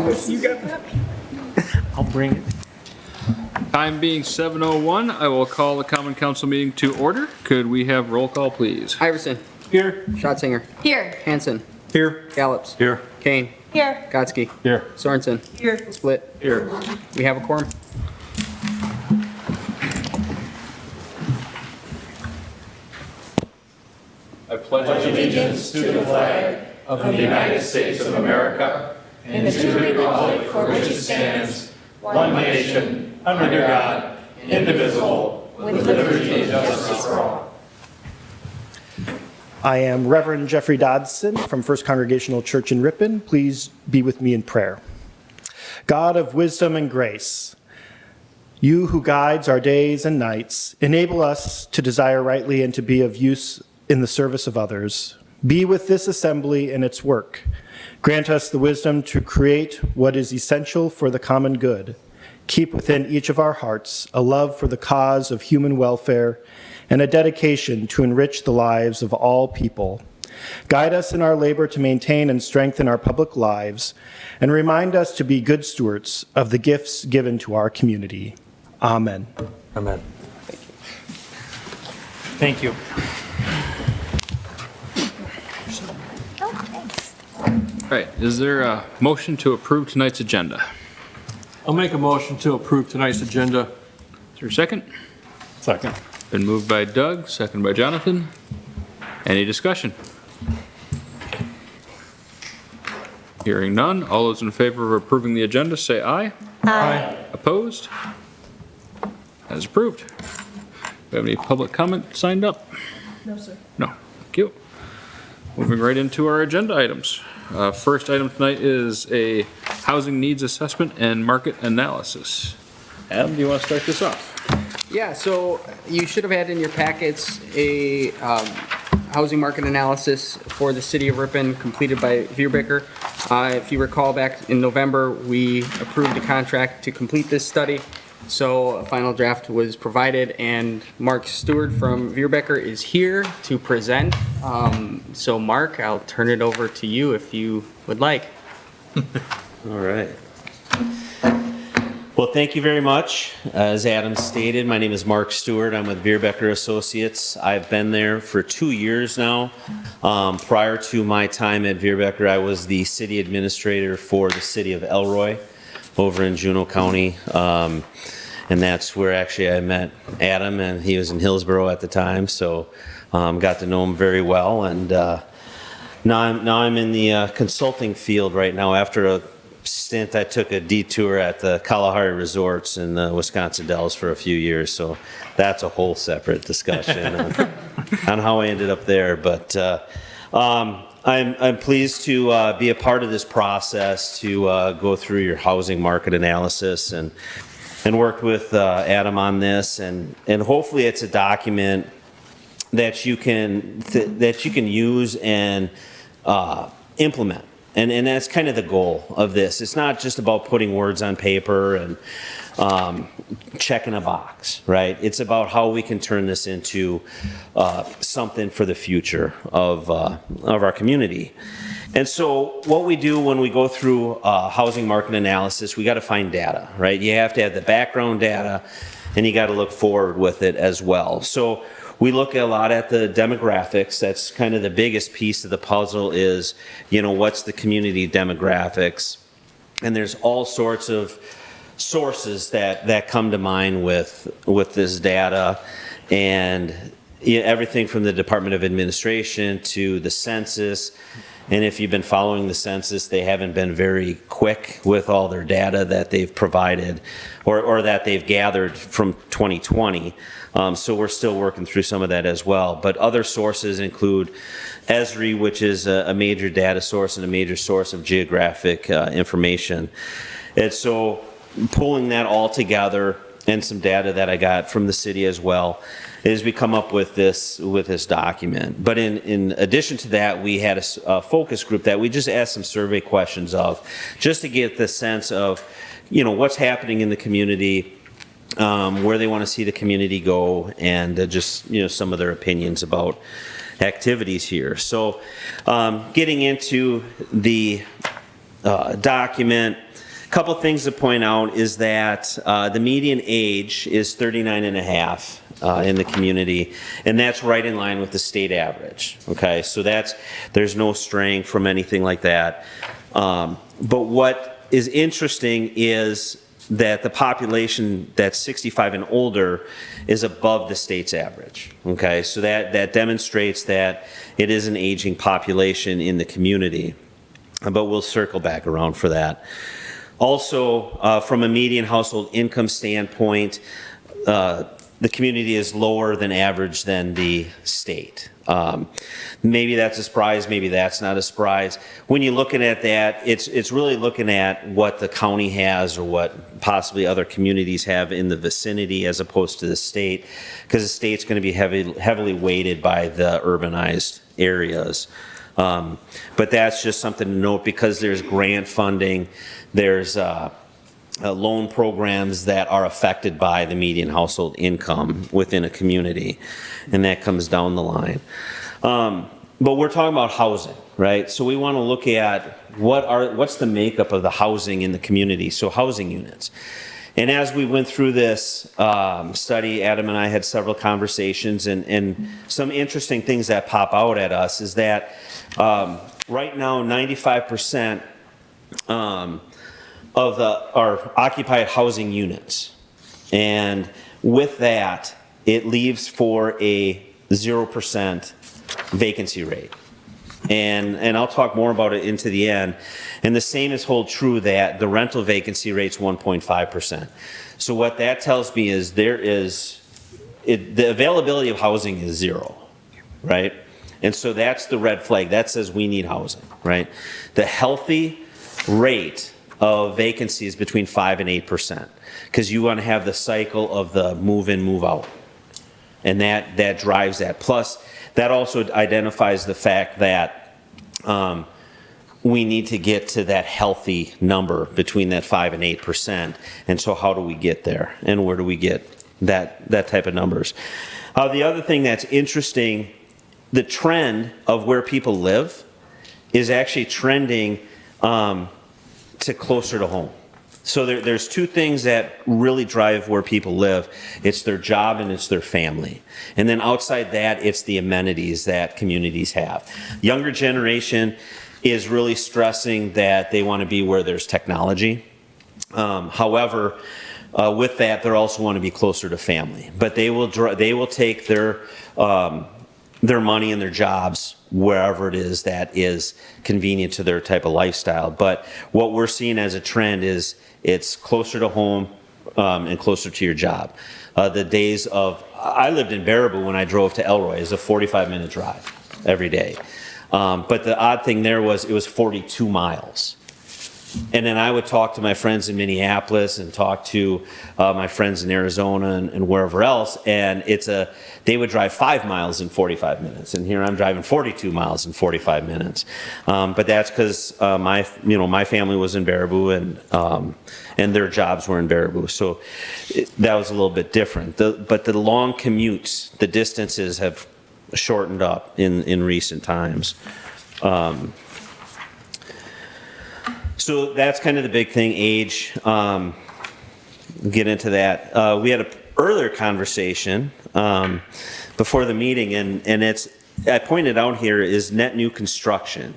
You got it. I'll bring it. Time being 7:01, I will call the Common Council meeting to order. Could we have roll call, please? Iverson. Here. Schatzinger. Here. Hanson. Here. Gallops. Here. Kane. Here. Gotsky. Here. Sorensen. Here. Split. Here. We have a quorum. I pledge allegiance to the flag of the United States of America and to the republic for which it stands, one nation, under God, indivisible, with liberty and justice for all. I am Reverend Jeffrey Dodson from First Congregational Church in Ripon. Please be with me in prayer. God of wisdom and grace, you who guides our days and nights, enable us to desire rightly and to be of use in the service of others. Be with this assembly and its work. Grant us the wisdom to create what is essential for the common good. Keep within each of our hearts a love for the cause of human welfare and a dedication to enrich the lives of all people. Guide us in our labor to maintain and strengthen our public lives, and remind us to be good stewards of the gifts given to our community. Amen. Amen. Thank you. Oh, thanks. All right, is there a motion to approve tonight's agenda? I'll make a motion to approve tonight's agenda. Is there a second? Second. Been moved by Doug, second by Jonathan. Any discussion? Hearing none, all those in favor of approving the agenda say aye. Aye. Opposed? That is approved. Do we have any public comment signed up? No, sir. No, thank you. Moving right into our agenda items. First item tonight is a housing needs assessment and market analysis. Adam, do you want to start this off? Yeah, so you should have had in your packets a housing market analysis for the city of Ripon completed by Vierbecker. If you recall, back in November, we approved a contract to complete this study. So a final draft was provided, and Mark Stewart from Vierbecker is here to present. So Mark, I'll turn it over to you if you would like. All right. Well, thank you very much. As Adam stated, my name is Mark Stewart. I'm with Vierbecker Associates. I've been there for 2 years now. Prior to my time at Vierbecker, I was the city administrator for the city of Elroy over in Juneau County. And that's where actually I met Adam, and he was in Hillsborough at the time. So got to know him very well. And now I'm in the consulting field right now after a stint. I took a detour at the Kalahari Resorts in the Wisconsin Dells for a few years, so that's a whole separate discussion on how I ended up there. But I'm pleased to be a part of this process to go through your housing market analysis and worked with Adam on this, and hopefully it's a document that you can use and implement. And that's kind of the goal of this. It's not just about putting words on paper and checking a box, right? It's about how we can turn this into something for the future of our community. And so what we do when we go through housing market analysis, we got to find data, right? You have to have the background data, and you got to look forward with it as well. So we look a lot at the demographics. That's kind of the biggest piece of the puzzle is, what's the community demographics? And there's all sorts of sources that come to mind with this data, and everything from the Department of Administration to the census. And if you've been following the census, they haven't been very quick with all their data that they've provided or that they've gathered from 2020. So we're still working through some of that as well. But other sources include ESRI, which is a major data source and a major source of geographic information. And so pulling that all together and some data that I got from the city as well is we come up with this document. But in addition to that, we had a focus group that we just asked some survey questions of, just to get the sense of, what's happening in the community, where they want to see the community go, and just some of their opinions about activities here. So getting into the document, Couple things to point out is that the median age is 39 and a half in the community, and that's right in line with the state average. Okay, so there's no straying from anything like that. But what is interesting is that the population that's 65 and older is above the state's average. Okay, so that demonstrates that it is an aging population in the community, but we'll circle back around for that. Also, from a median household income standpoint, the community is lower than average than the state. Maybe that's a surprise, maybe that's not a surprise. When you're looking at that, it's really looking at what the county has or what possibly other communities have in the vicinity as opposed to the state, because the state's going to be heavily weighted by the urbanized areas. But that's just something to note, because there's grant funding, there's loan programs that are affected by the median household income within a community, and that comes down the line. But we're talking about housing, right? So we want to look at what's the makeup of the housing in the community, so housing units. And as we went through this study, Adam and I had several conversations, and some interesting things that pop out at us is that right now 95% of our occupied housing units, and with that it leaves for a 0% vacancy rate, and I'll talk more about it into the end. And the same is hold true that the rental vacancy rate's 1.5%. So what that tells me is the availability of housing is 0, right? And so that's the red flag that says we need housing, right? The healthy rate of vacancy is between 5 and 8%, because you want to have the cycle of the move in, move out, and that drives that. Plus, that also identifies the fact that we need to get to that healthy number between that 5 and 8%. And so how do we get there, and where do we get that type of numbers? The other thing that's interesting, the trend of where people live is actually trending to closer to home. So there's two things that really drive where people live. It's their job and it's their family. And then outside that, it's the amenities that communities have. Younger generation is really stressing that they want to be where there's technology. However, with that, they also want to be closer to family. But they will take their money and their jobs wherever it is that is convenient to their type of lifestyle. But what we're seeing as a trend is it's closer to home and closer to your job. The days of, I lived in Baraboo when I drove to Elroy. It was a 45-minute drive every day. But the odd thing there was it was 42 miles. And then I would talk to my friends in Minneapolis and talk to my friends in Arizona and wherever else, and they would drive 5 miles in 45 minutes, and here I'm driving 42 miles in 45 minutes. But that's because my family was in Baraboo, and their jobs were in Baraboo, so that was a little bit different. But the long commutes, the distances have shortened up in recent times. So that's kind of the big thing, age. Get into that. We had an earlier conversation before the meeting, and I pointed out here is net new construction.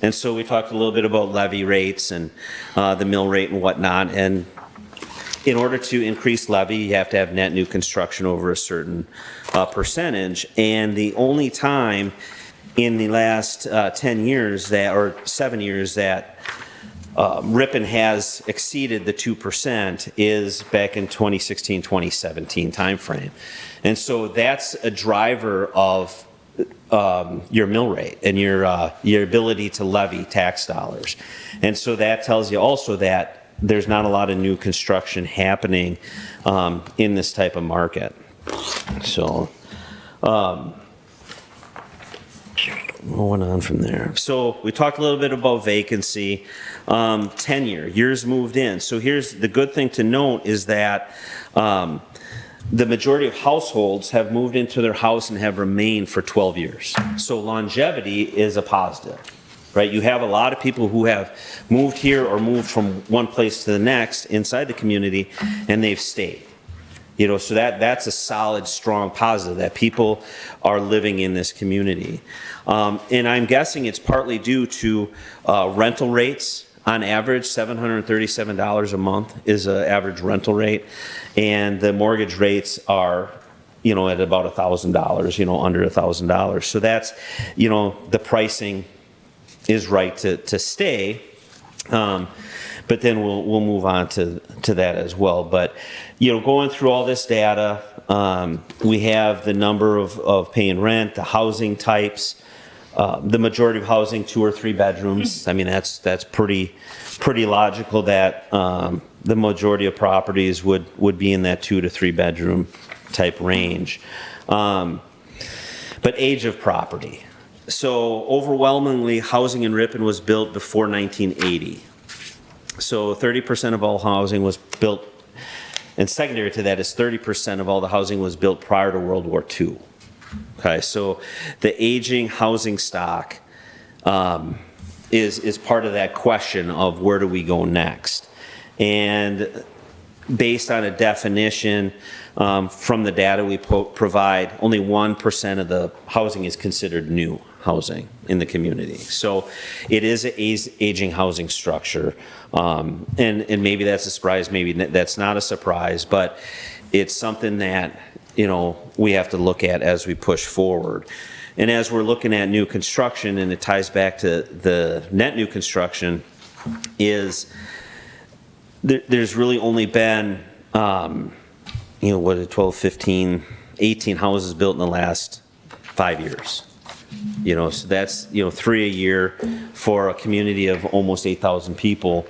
And so we talked a little bit about levy rates and the mill rate and whatnot. And in order to increase levy, you have to have net new construction over a certain percentage. And the only time in the last 10 years or 7 years that Ripon has exceeded the 2% is back in 2016, 2017 timeframe. And so that's a driver of your mill rate and your ability to levy tax dollars. And so that tells you also that there's not a lot of new construction happening in this type of market. So what went on from there? So we talked a little bit about vacancy, tenure, years moved in. So here's the good thing to note is that the majority of households have moved into their house and have remained for 12 years. So longevity is a positive, right? You have a lot of people who have moved here or moved from one place to the next inside the community, and they've stayed. You know, so that's a solid, strong positive, that people are living in this community. And I'm guessing it's partly due to rental rates. On average, $737 a month is an average rental rate, and the mortgage rates are, you know, at about $1,000, you know, under $1,000. So that's, you know, the pricing is right to stay. But then we'll move on to that as well. But, you know, going through all this data, we have the number of paying rent, the housing types, the majority of housing 2 or 3 bedrooms. I mean, that's pretty logical that the majority of properties would be in that 2 to 3 bedroom type range. But age of property. So overwhelmingly, housing in Ripon was built before 1980. So 30% of all housing was built, and secondary to that is 30% of all the housing was built prior to World War II. Okay, so the aging housing stock is part of that question of where do we go next. And based on a definition from the data we provide, only 1% of the housing is considered new housing in the community. So it is an aging housing structure. And maybe that's a surprise, maybe that's not a surprise, but it's something that, you know, we have to look at as we push forward. And as we're looking at new construction, and it ties back to the net new construction, is there's really only been, you know, what, 12, 15, 18 houses built in the last 5 years. You know, so that's, you know, 3 a year for a community of almost 8,000 people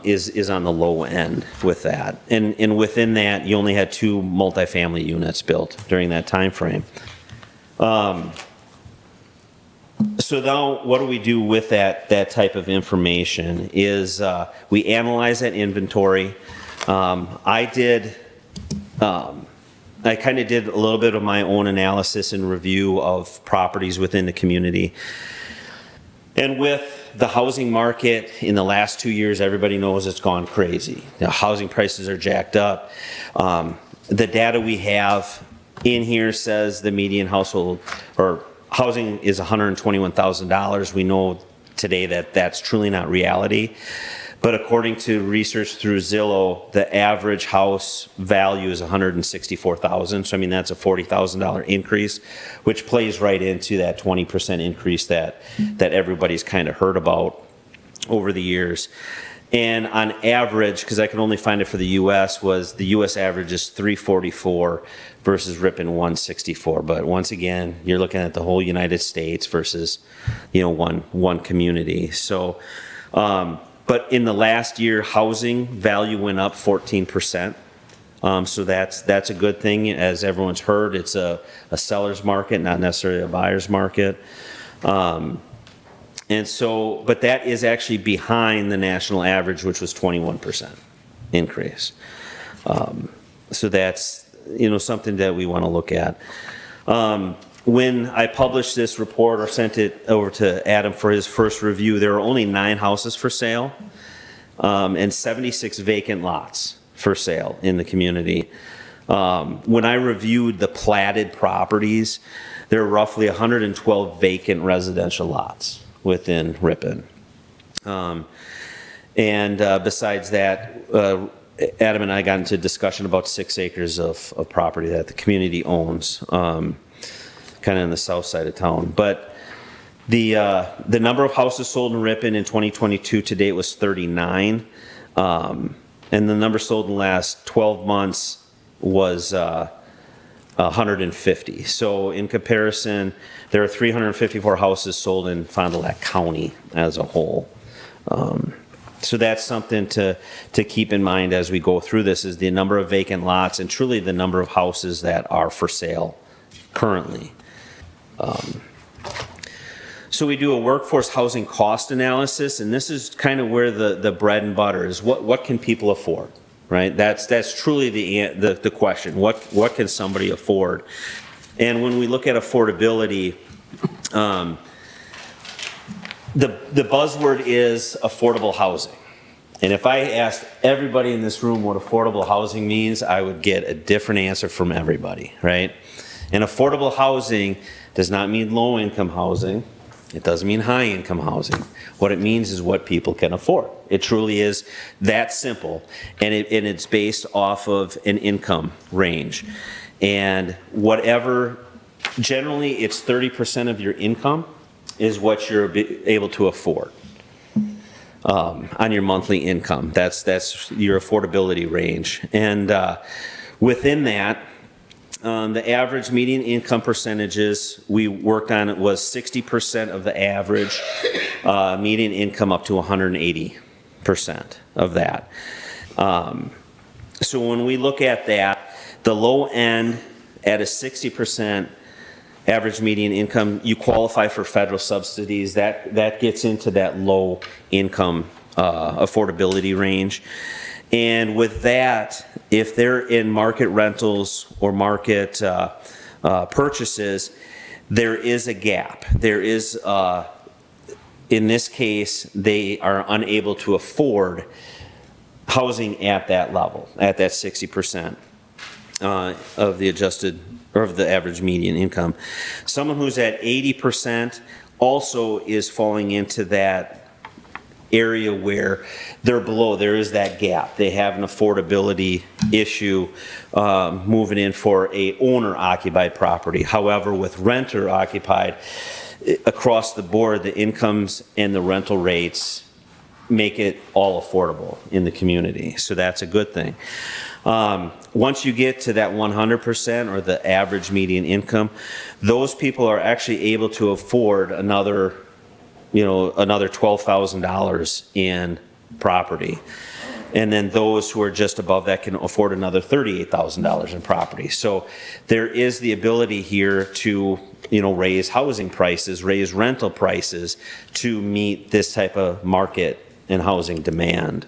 is on the low end with that. And within that, you only had 2 multifamily units built during that time frame. So now what do we do with that type of information is we analyze that inventory. I kind of did a little bit of my own analysis and review of properties within the community. And with the housing market in the last 2 years, everybody knows it's gone crazy. The housing prices are jacked up. The data we have in here says the median household or housing is $121,000. We know today that that's truly not reality. But according to research through Zillow, the average house value is $164,000. So I mean, that's a $40,000 increase, which plays right into that 20% increase that everybody's kind of heard about over the years. And on average, because I can only find it for the U.S., was the U.S. average is 344 versus Ripon 164. But once again, you're looking at the whole United States versus, you know, one community. So. But in the last year, housing value went up 14%. So that's a good thing. As everyone's heard, it's a seller's market, not necessarily a buyer's market. And so, but that is actually behind the national average, which was 21% increase. So that's, you know, something that we want to look at. When I published this report or sent it over to Adam for his first review, there were only 9 houses for sale and 76 vacant lots for sale in the community. When I reviewed the platted properties, there are roughly 112 vacant residential lots within Ripon. Besides that, Adam and I got into a discussion about 6 acres of property that the community owns. Kind of in the south side of town. But the number of houses sold in Ripon in 2022 to date was 39. And the number sold in the last 12 months was 150. So in comparison, there are 354 houses sold in Fond du Lac County as a whole. So that's something to keep in mind as we go through this, is the number of vacant lots and truly the number of houses that are for sale currently. So we do a workforce housing cost analysis, and this is kind of where the bread and butter is. What can people afford, right? That's truly the question. What can somebody afford? And when we look at affordability, the buzzword is affordable housing. And if I asked everybody in this room what affordable housing means, I would get a different answer from everybody, right? And affordable housing does not mean low-income housing. It doesn't mean high-income housing. What it means is what people can afford. It truly is that simple, and it's based off of an income range. And whatever, generally it's 30% of your income is what you're able to afford on your monthly income. That's your affordability range. And within that, the average median income percentages we worked on, it was 60% of the average median income up to 180% of that. So when we look at that, the low end at a 60% average median income, you qualify for federal subsidies. That gets into that low income affordability range. And with that, if they're in market rentals or market purchases, there is a gap. There is, in this case, they are unable to afford housing at that level, at that 60% of the adjusted, or of the average median income. Someone who's at 80% also is falling into that area where they're below. There is that gap. They have an affordability issue moving in for a owner-occupied property. However, with renter-occupied, across the board, the incomes and the rental rates make it all affordable in the community. So that's a good thing. Once you get to that 100% or the average median income, those people are actually able to afford another $12,000 in property. And then those who are just above that can afford another $38,000 in property. So there is the ability here to, raise housing prices, raise rental prices to meet this type of market and housing demand.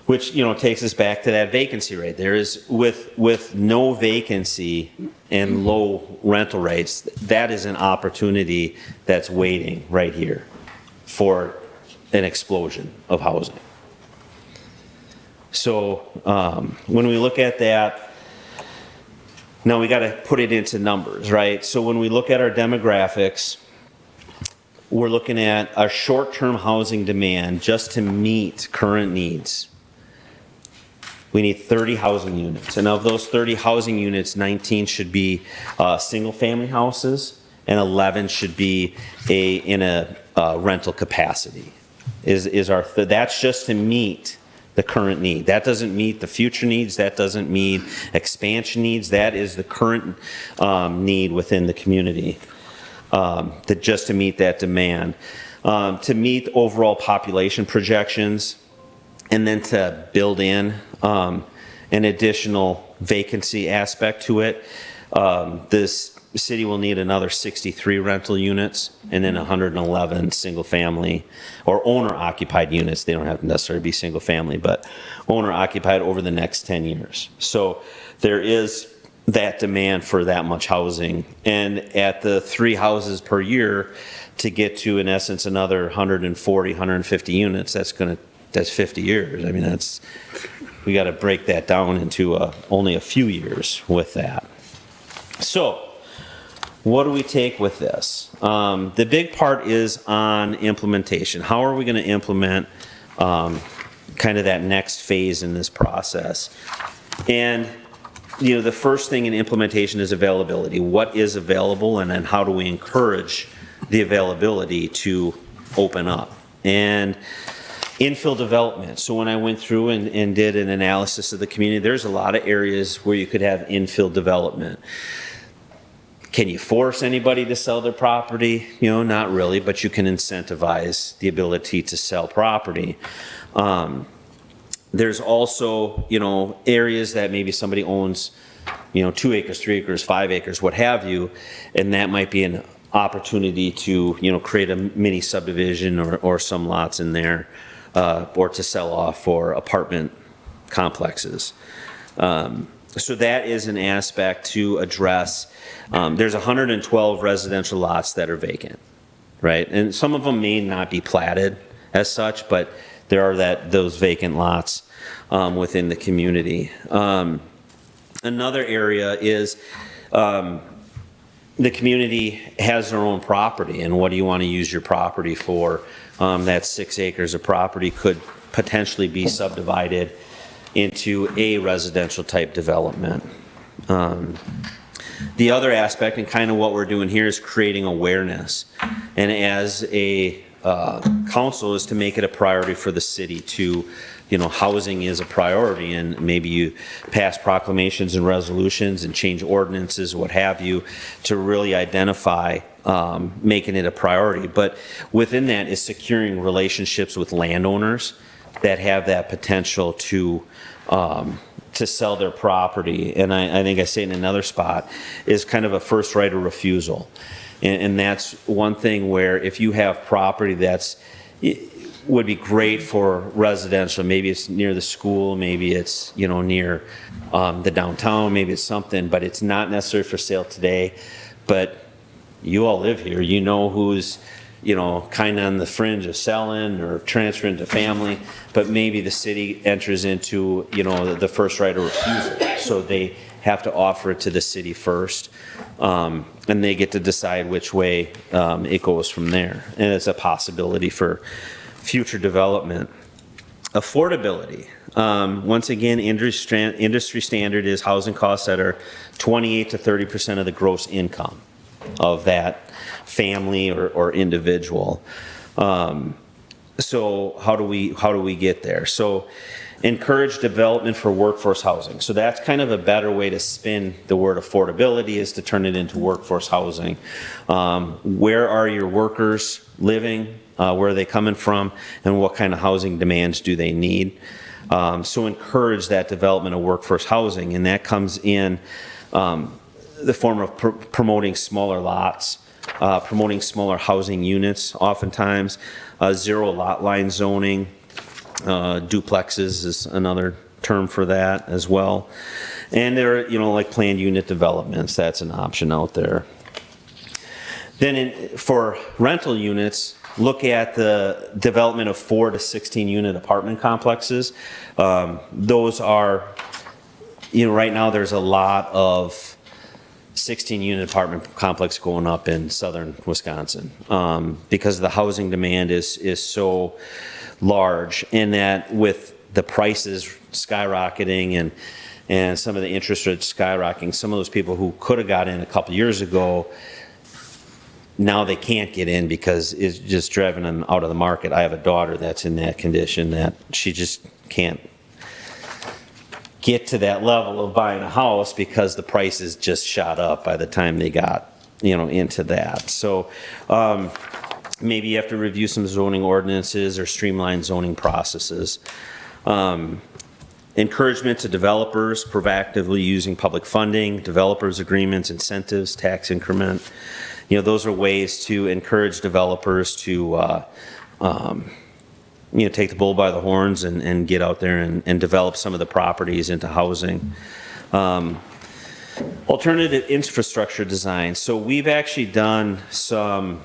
Which, takes us back to that vacancy rate. There is, with no vacancy and low rental rates, that is an opportunity that's waiting right here for an explosion of housing. So when we look at that, now we got to put it into numbers, right? So when we look at our demographics, we're looking at our short-term housing demand just to meet current needs. We need 30 housing units, and of those 30 housing units, 19 should be single-family houses, and 11 should be in a rental capacity. That's just to meet the current need. That doesn't meet the future needs. That doesn't meet expansion needs. That is the current need within the community. Just to meet that demand, to meet overall population projections, and then to build in an additional vacancy aspect to it. This city will need another 63 rental units and then 111 single family or owner occupied units. They don't have to necessarily be single family, but owner occupied over the next 10 years. So there is that demand for that much housing. And at the 3 houses per year to get to, in essence, another 140, 150 units, that's 50 years. I mean, we got to break that down into only a few years with that. So what do we take with this? The big part is on implementation. How are we going to implement kind of that next phase in this process? And the first thing in implementation is availability. What is available, and then how do we encourage the availability to open up? And infill development. So when I went through and did an analysis of the community, there's a lot of areas where you could have infill development. Can you force anybody to sell their property? Not really, but you can incentivize the ability to sell property. There's also, areas that maybe somebody owns, 2 acres, 3 acres, 5 acres, what have you, and that might be an opportunity to, create a mini subdivision or some lots in there, or to sell off for apartment complexes. So that is an aspect to address. There's 112 residential lots that are vacant. right? And some of them may not be platted as such, but there are those vacant lots within the community. Another area is the community has their own property, and what do you want to use your property for? That 6 acres of property could potentially be subdivided into a residential type development. The other aspect, and kind of what we're doing here, is creating awareness. And as a council, is to make it a priority for the city to, housing is a priority, and maybe you pass proclamations and resolutions and change ordinances, what have you, to really identify making it a priority. But within that is securing relationships with landowners that have that potential to sell their property. And I think I say in another spot is kind of a first right of refusal. And that's one thing where if you have property would be great for residential, maybe it's near the school, maybe it's near the downtown, maybe it's something, but it's not necessary for sale today. But you all live here, who's kind of on the fringe of selling or transferring to family, but maybe the city enters into the first right of refusal, so they have to offer it to the city first, and they get to decide which way it goes from there. And it's a possibility for future development. Affordability. Once again, industry standard is housing costs that are 28 to 30% of the gross income of that family or individual. So how do we get there? So encourage development for workforce housing. So that's kind of a better way to spin the word affordability, is to turn it into workforce housing. Where are your workers living? Where are they coming from? And what kind of housing demands do they need? So encourage that development of workforce housing, and that comes in the form of promoting smaller lots, promoting smaller housing units oftentimes, zero lot line zoning, duplexes is another term for that as well. And there are, like planned unit developments, that's an option out there. Then for rental units, look at the development of 4 to 16 unit apartment complexes. Those are, right now there's a lot of 16 unit apartment complex going up in southern Wisconsin because the housing demand is so large, and that with the prices skyrocketing and some of the interest rates skyrocketing, some of those people who could have got in a couple years ago, now they can't get in because it's just driving them out of the market. I have a daughter that's in that condition, that she just can't get to that level of buying a house because the prices just shot up by the time they got into that. So maybe you have to review some zoning ordinances or streamline zoning processes. Encouragement to developers, proactively using public funding, developers agreements, incentives, tax increment. Those are ways to encourage developers to take the bull by the horns and get out there and develop some of the properties into housing. Alternative infrastructure design. So we've actually done some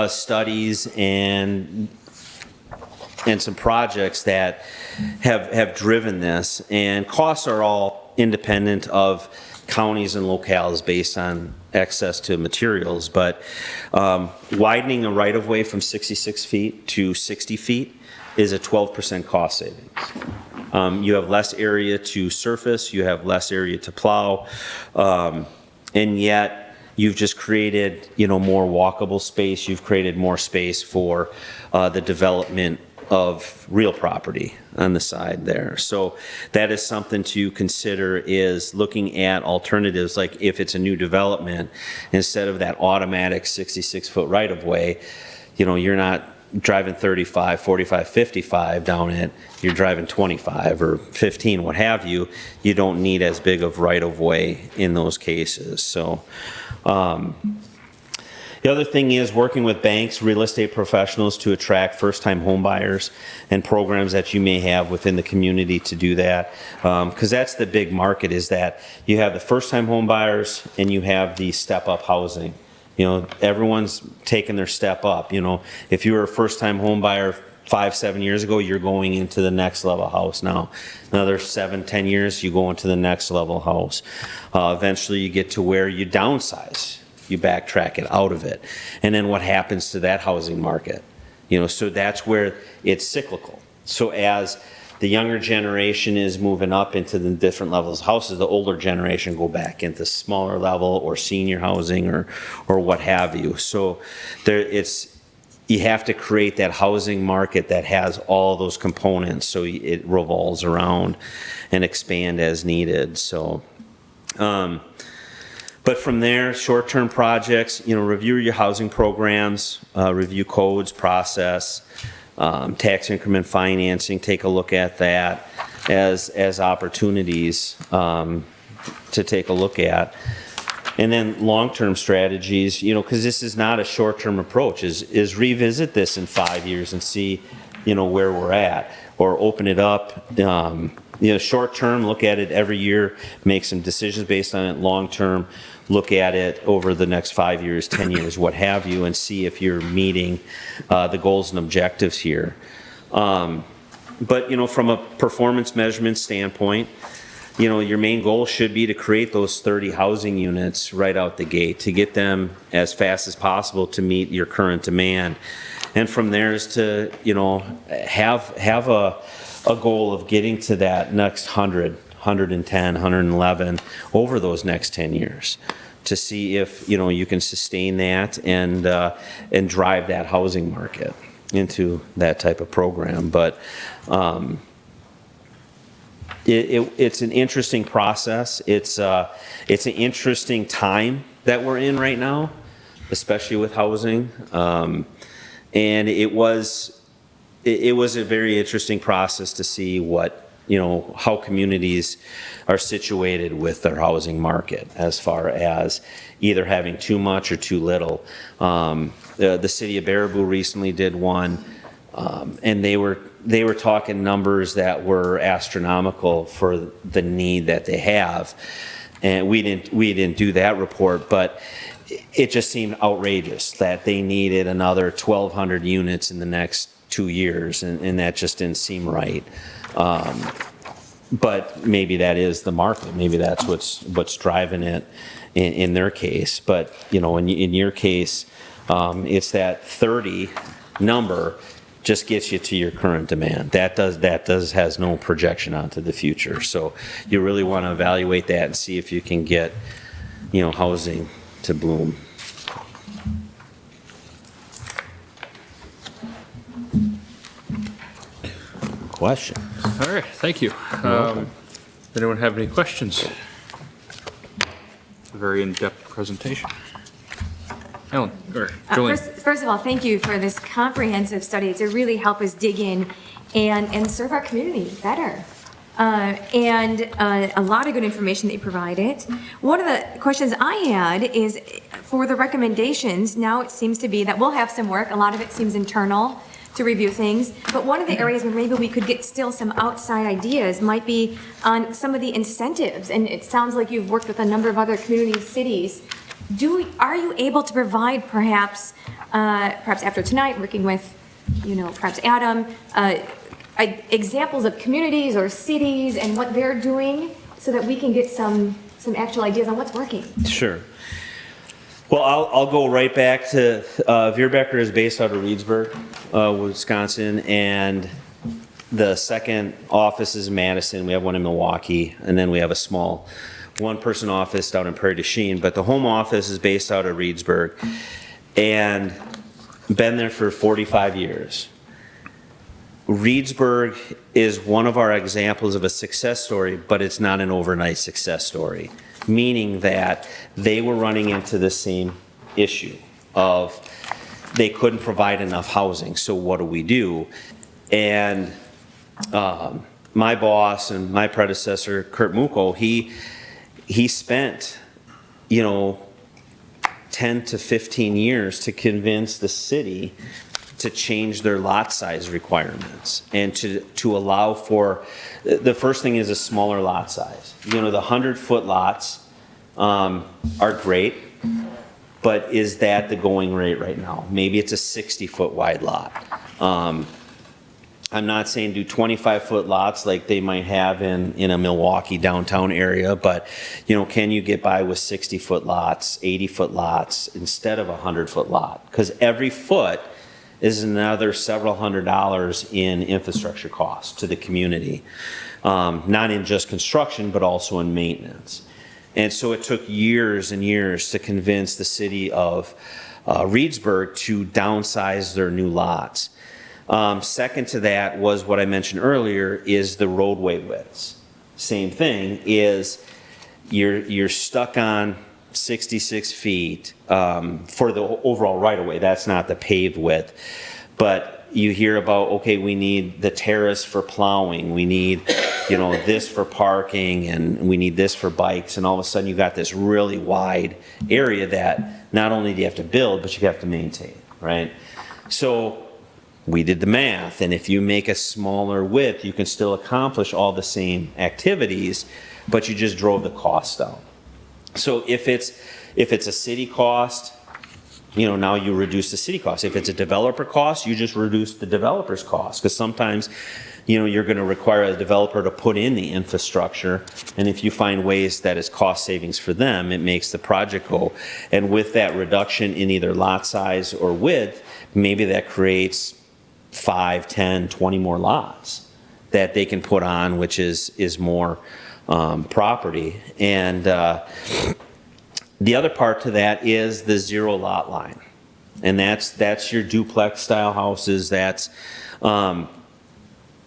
studies and some projects that have driven this, and costs are all independent of counties and locales based on access to materials, but widening a right-of-way from 66 feet to 60 feet is a 12% cost savings. You have less area to surface, you have less area to plow, and yet you've just created more walkable space, you've created more space for the development of real property on the side there. So that is something to consider, is looking at alternatives. Like if it's a new development, instead of that automatic 66-foot right-of-way, you're not driving 35, 45, 55 down it, you're driving 25 or 15, what have you. You don't need as big of right-of-way in those cases. So the other thing is working with banks, real estate professionals to attract first-time home buyers, and programs that you may have within the community to do that. Because that's the big market, is that you have the first-time home buyers and you have the step-up housing. You know, everyone's taking their step up. You know, if you were a first-time home buyer 5-7 years ago, you're going into the next level house now. Another 7-10 years, you go into the next level house. Eventually, you get to where you downsize, you backtrack it out of it, and then what happens to that housing market? You know, so that's where it's cyclical. So as the younger generation is moving up into the different levels of houses, the older generation go back into smaller level or senior housing or what have you. So you have to create that housing market that has all those components so it revolves around and expand as needed. So, but from there, short-term projects, you know, review your housing programs, review codes, process, tax increment financing, take a look at that as opportunities to take a look at. And then long-term strategies, you know, because this is not a short-term approach, is revisit this in 5 years and see, you know, where we're at, or open it up. You know, short-term, look at it every year, make some decisions based on it. Long-term, look at it over the next 5 years, 10 years, what have you, and see if you're meeting the goals and objectives here. But, you know, from a performance measurement standpoint, you know, your main goal should be to create those 30 housing units right out the gate, to get them as fast as possible to meet your current demand. And from there is to, you know, have a goal of getting to that next 100, 110, 111 over those next 10 years to see if, you know, you can sustain that and drive that housing market into that type of program. But it's an interesting process. It's an interesting time that we're in right now, especially with housing. And it was a very interesting process to see what, you know, how communities are situated with their housing market as far as either having too much or too little. The city of Baraboo recently did one, and they were talking numbers that were astronomical for the need that they have. And we didn't do that report, but it just seemed outrageous that they needed another 1,200 units in the next 2 years, and that just didn't seem right. But maybe that is the market. Maybe that's what's driving it in their case. But, you know, in your case, it's that 30 number just gets you to your current demand. That has no projection onto the future. So you really want to evaluate that and see if you can get, you know, housing to bloom. Question. All right, thank you. Anyone have any questions? A very in-depth presentation. Ellen, or Julian. First of all, thank you for this comprehensive study to really help us dig in and serve our community better. And a lot of good information that you provided. One of the questions I had is for the recommendations. Now it seems to be that we'll have some work. A lot of it seems internal to review things. But one of the areas where maybe we could get still some outside ideas might be on some of the incentives. And it sounds like you've worked with a number of other community cities. Are you able to provide perhaps after tonight, working with, you know, perhaps Adam, examples of communities or cities and what they're doing so that we can get some actual ideas on what's working? Sure. Well, I'll go right back to Veerbecker is based out of Reedsburg, Wisconsin, and the second office is in Madison. We have one in Milwaukee, and then we have a small one-person office down in Prairie du Chien. But the home office is based out of Reedsburg, and been there for 45 years. Reedsburg is one of our examples of a success story, but it's not an overnight success story, meaning that they were running into the same issue of they couldn't provide enough housing. So what do we do? And my boss and my predecessor, Kurt Muko, he spent, you know, 10 to 15 years to convince the city to change their lot size requirements and to allow for, the first thing is a smaller lot size. You know, the 100-foot lots are great, but is that the going rate right now? Maybe it's a 60-foot wide lot. I'm not saying do 25-foot lots like they might have in a Milwaukee downtown area, but can you get by with 60-foot lots, 80-foot lots instead of a 100-foot lot? Because every foot is another several $100s in infrastructure costs to the community, not in just construction, but also in maintenance. And so it took years and years to convince the city of Reedsburg to downsize their new lots. Second to that was what I mentioned earlier is the roadway widths. Same thing is you're stuck on 66 feet for the overall right-of-way. That's not the paved width. But you hear about, okay, we need the terrace for plowing. We need, this for parking, and we need this for bikes. And all of a sudden you got this really wide area that not only do you have to build, but you have to maintain, right? So we did the math, and if you make a smaller width, you can still accomplish all the same activities, but you just drove the cost down. So if it's a city cost, now you reduce the city cost. If it's a developer cost, you just reduce the developer's cost, because sometimes you're going to require a developer to put in the infrastructure, and if you find ways that is cost savings for them, it makes the project go. And with that reduction in either lot size or width, maybe that creates 5, 10, 20 more lots that they can put on, which is more property. And the other part to that is the zero lot line, and that's your duplex style houses. That's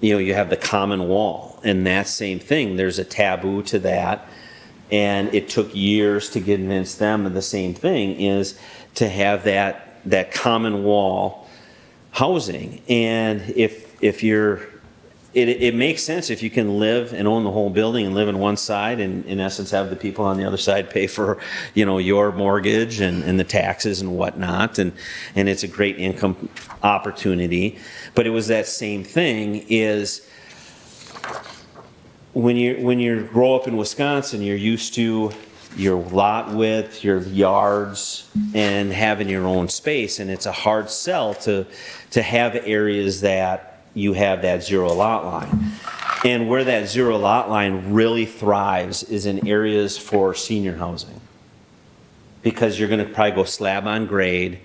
you have the common wall, and that same thing. There's a taboo to that, and it took years to convince them of the same thing is to have that common wall housing. And if you're, it makes sense if you can live and own the whole building and live on one side, and in essence have the people on the other side pay for your mortgage and the taxes and whatnot, and it's a great income opportunity. But it was that same thing is when you grow up in Wisconsin, you're used to your lot width, your yards, and having your own space, and it's a hard sell to have areas that you have that zero lot line. And where that zero lot line really thrives is in areas for senior housing, because you're going to probably go slab on grade,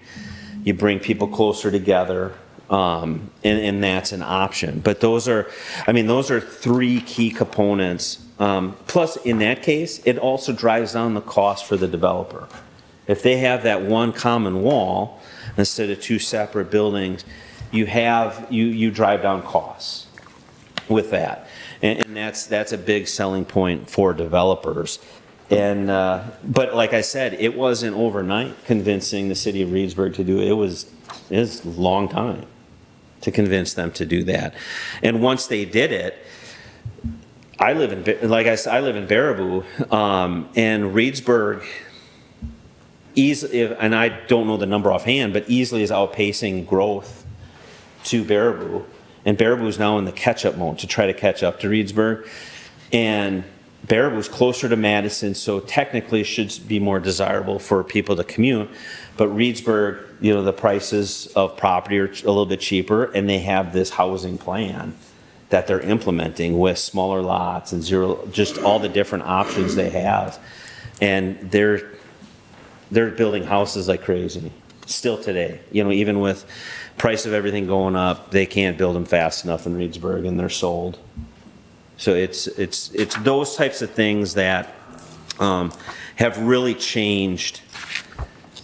you bring people closer together, and that's an option. But those are three key components. Plus, in that case, it also drives down the cost for the developer. If they have that one common wall instead of two separate buildings, you drive down costs with that, and that's a big selling point for developers. And but like I said, it wasn't overnight convincing the city of Reedsburg to do it. It was a long time to convince them to do that. And once they did it, I live in Baraboo, and Reedsburg easily, and I don't know the number offhand, but easily is outpacing growth to Baraboo. And Baraboo is now in the catch-up mode to try to catch up to Reedsburg. And Baraboo is closer to Madison, so technically should be more desirable for people to commute. But Reedsburg, the prices of property are a little bit cheaper, and they have this housing plan that they're implementing with smaller lots and just all the different options they have. And they're building houses like crazy still today. Even with price of everything going up, they can't build them fast enough in Reedsburg, and they're sold. So it's those types of things that have really changed.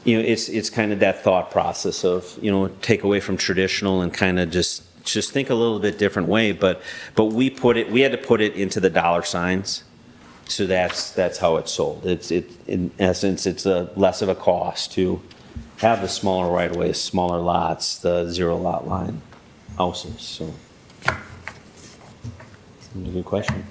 It's kind of that thought process of take away from traditional and kind of just think a little bit different way. But we had to put it into the dollar signs, so that's how it's sold. In essence it's less of a cost to have the smaller right of ways, smaller lots, the zero lot line houses. So. That's a good question.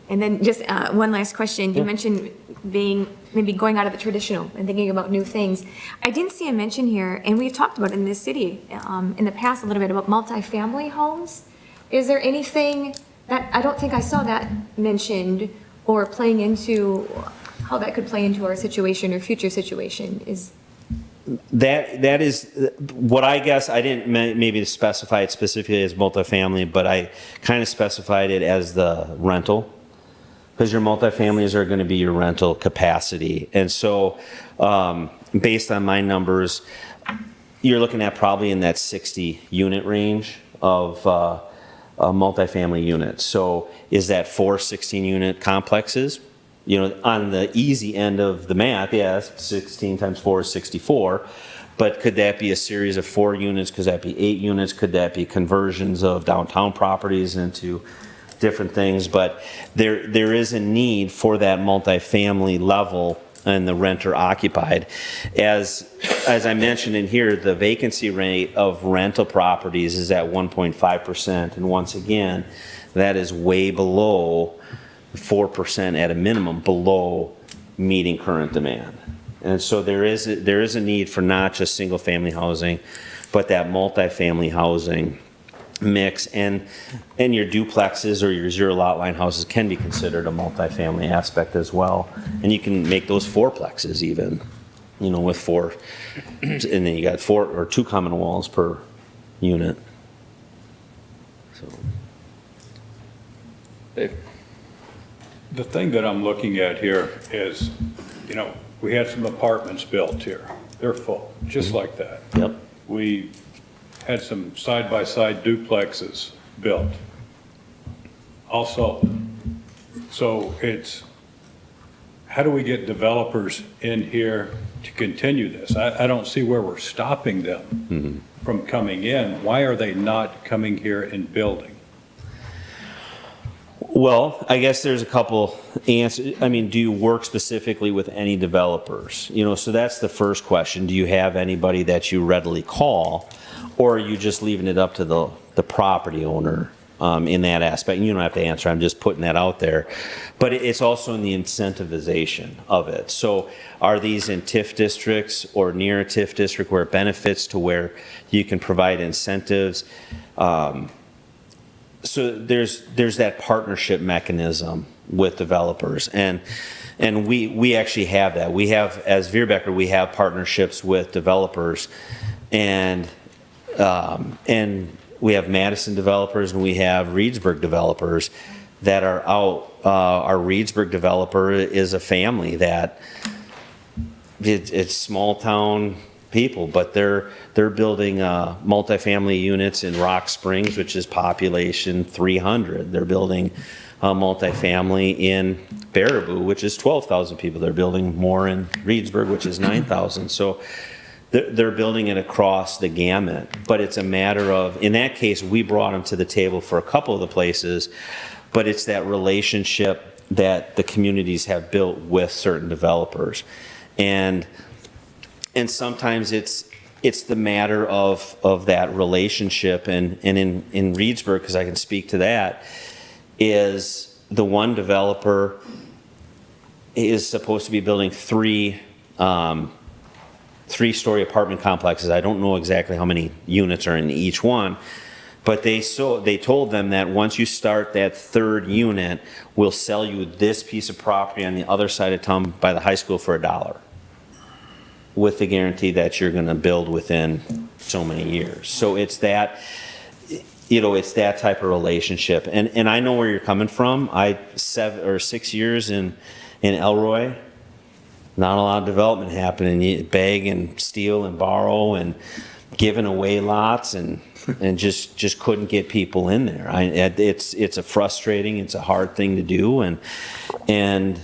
And then just one last question. You mentioned maybe going out of the traditional and thinking about new things. I didn't see a mention here, and we've talked about it in this city in the past a little bit about multifamily homes. Is there anything that, I don't think I saw that mentioned or playing into how that could play into our situation or future situation? that is what I guess I didn't maybe specify it specifically as multifamily, but I kind of specified it as the rental, because your multifamilies are going to be your rental capacity. And so based on my numbers, you're looking at probably in that 60 unit range of multifamily units. So is that 4 16 unit complexes? You know, on the easy end of the math, yes, 16 times 4 is 64. But could that be a series of 4 units? Could that be 8 units? Could that be conversions of downtown properties into different things? But there is a need for that multifamily level and the renter occupied. As I mentioned in here, the vacancy rate of rental properties is at 1.5%. And once again, that is way below 4% at a minimum, below meeting current demand. And so there is a need for not just single family housing, but that multifamily housing mix, and your duplexes or your zero lot line houses can be considered a multifamily aspect as well. And you can make those fourplexes even, you know, with 4, and then you got 4 or 2 common walls per unit. So. Dave? The thing that I'm looking at here is, you know, we had some apartments built here. They're full, just like that. Yep. We had some side-by-side duplexes built, also. So it's, how do we get developers in here to continue this? I don't see where we're stopping them from coming in. Why are they not coming here and building? Well, I guess there's a couple answers. I mean, do you work specifically with any developers? You know, so that's the first question. Do you have anybody that you readily call, or are you just leaving it up to the property owner in that aspect? And you don't have to answer. I'm just putting that out there. But it's also in the incentivization of it. So are these in TIF districts or near a TIF district where it benefits to where you can provide incentives? So there's that partnership mechanism with developers, and we actually have that. We have, as Veerbecker, we have partnerships with developers, and we have Madison developers and we have Reedsburg developers that are out. Our Reedsburg developer is a family that it's small town people, but they're building multifamily units in Rock Springs, which is population 300. They're building multifamily in Baraboo, which is 12,000 people. They're building more in Reedsburg, which is 9,000. So they're building it across the gamut. But it's a matter of, in that case, we brought them to the table for a couple of the places, but it's that relationship that the communities have built with certain developers. And sometimes it's the matter of that relationship, and in Reedsburg, because I can speak to that, is the one developer is supposed to be building 3 3-story apartment complexes. I don't know exactly how many units are in each one, but they told them that once you start that 3rd unit, we'll sell you this piece of property on the other side of town by the high school for $1, with the guarantee that you're going to build within so many years. So it's that, you know, it's that type of relationship. And I know where you're coming from. 7 or 6 years in Elroy, not a lot of development happening. You beg and steal and borrow and giving away lots and just couldn't get people in there. It's a frustrating, it's a hard thing to do. And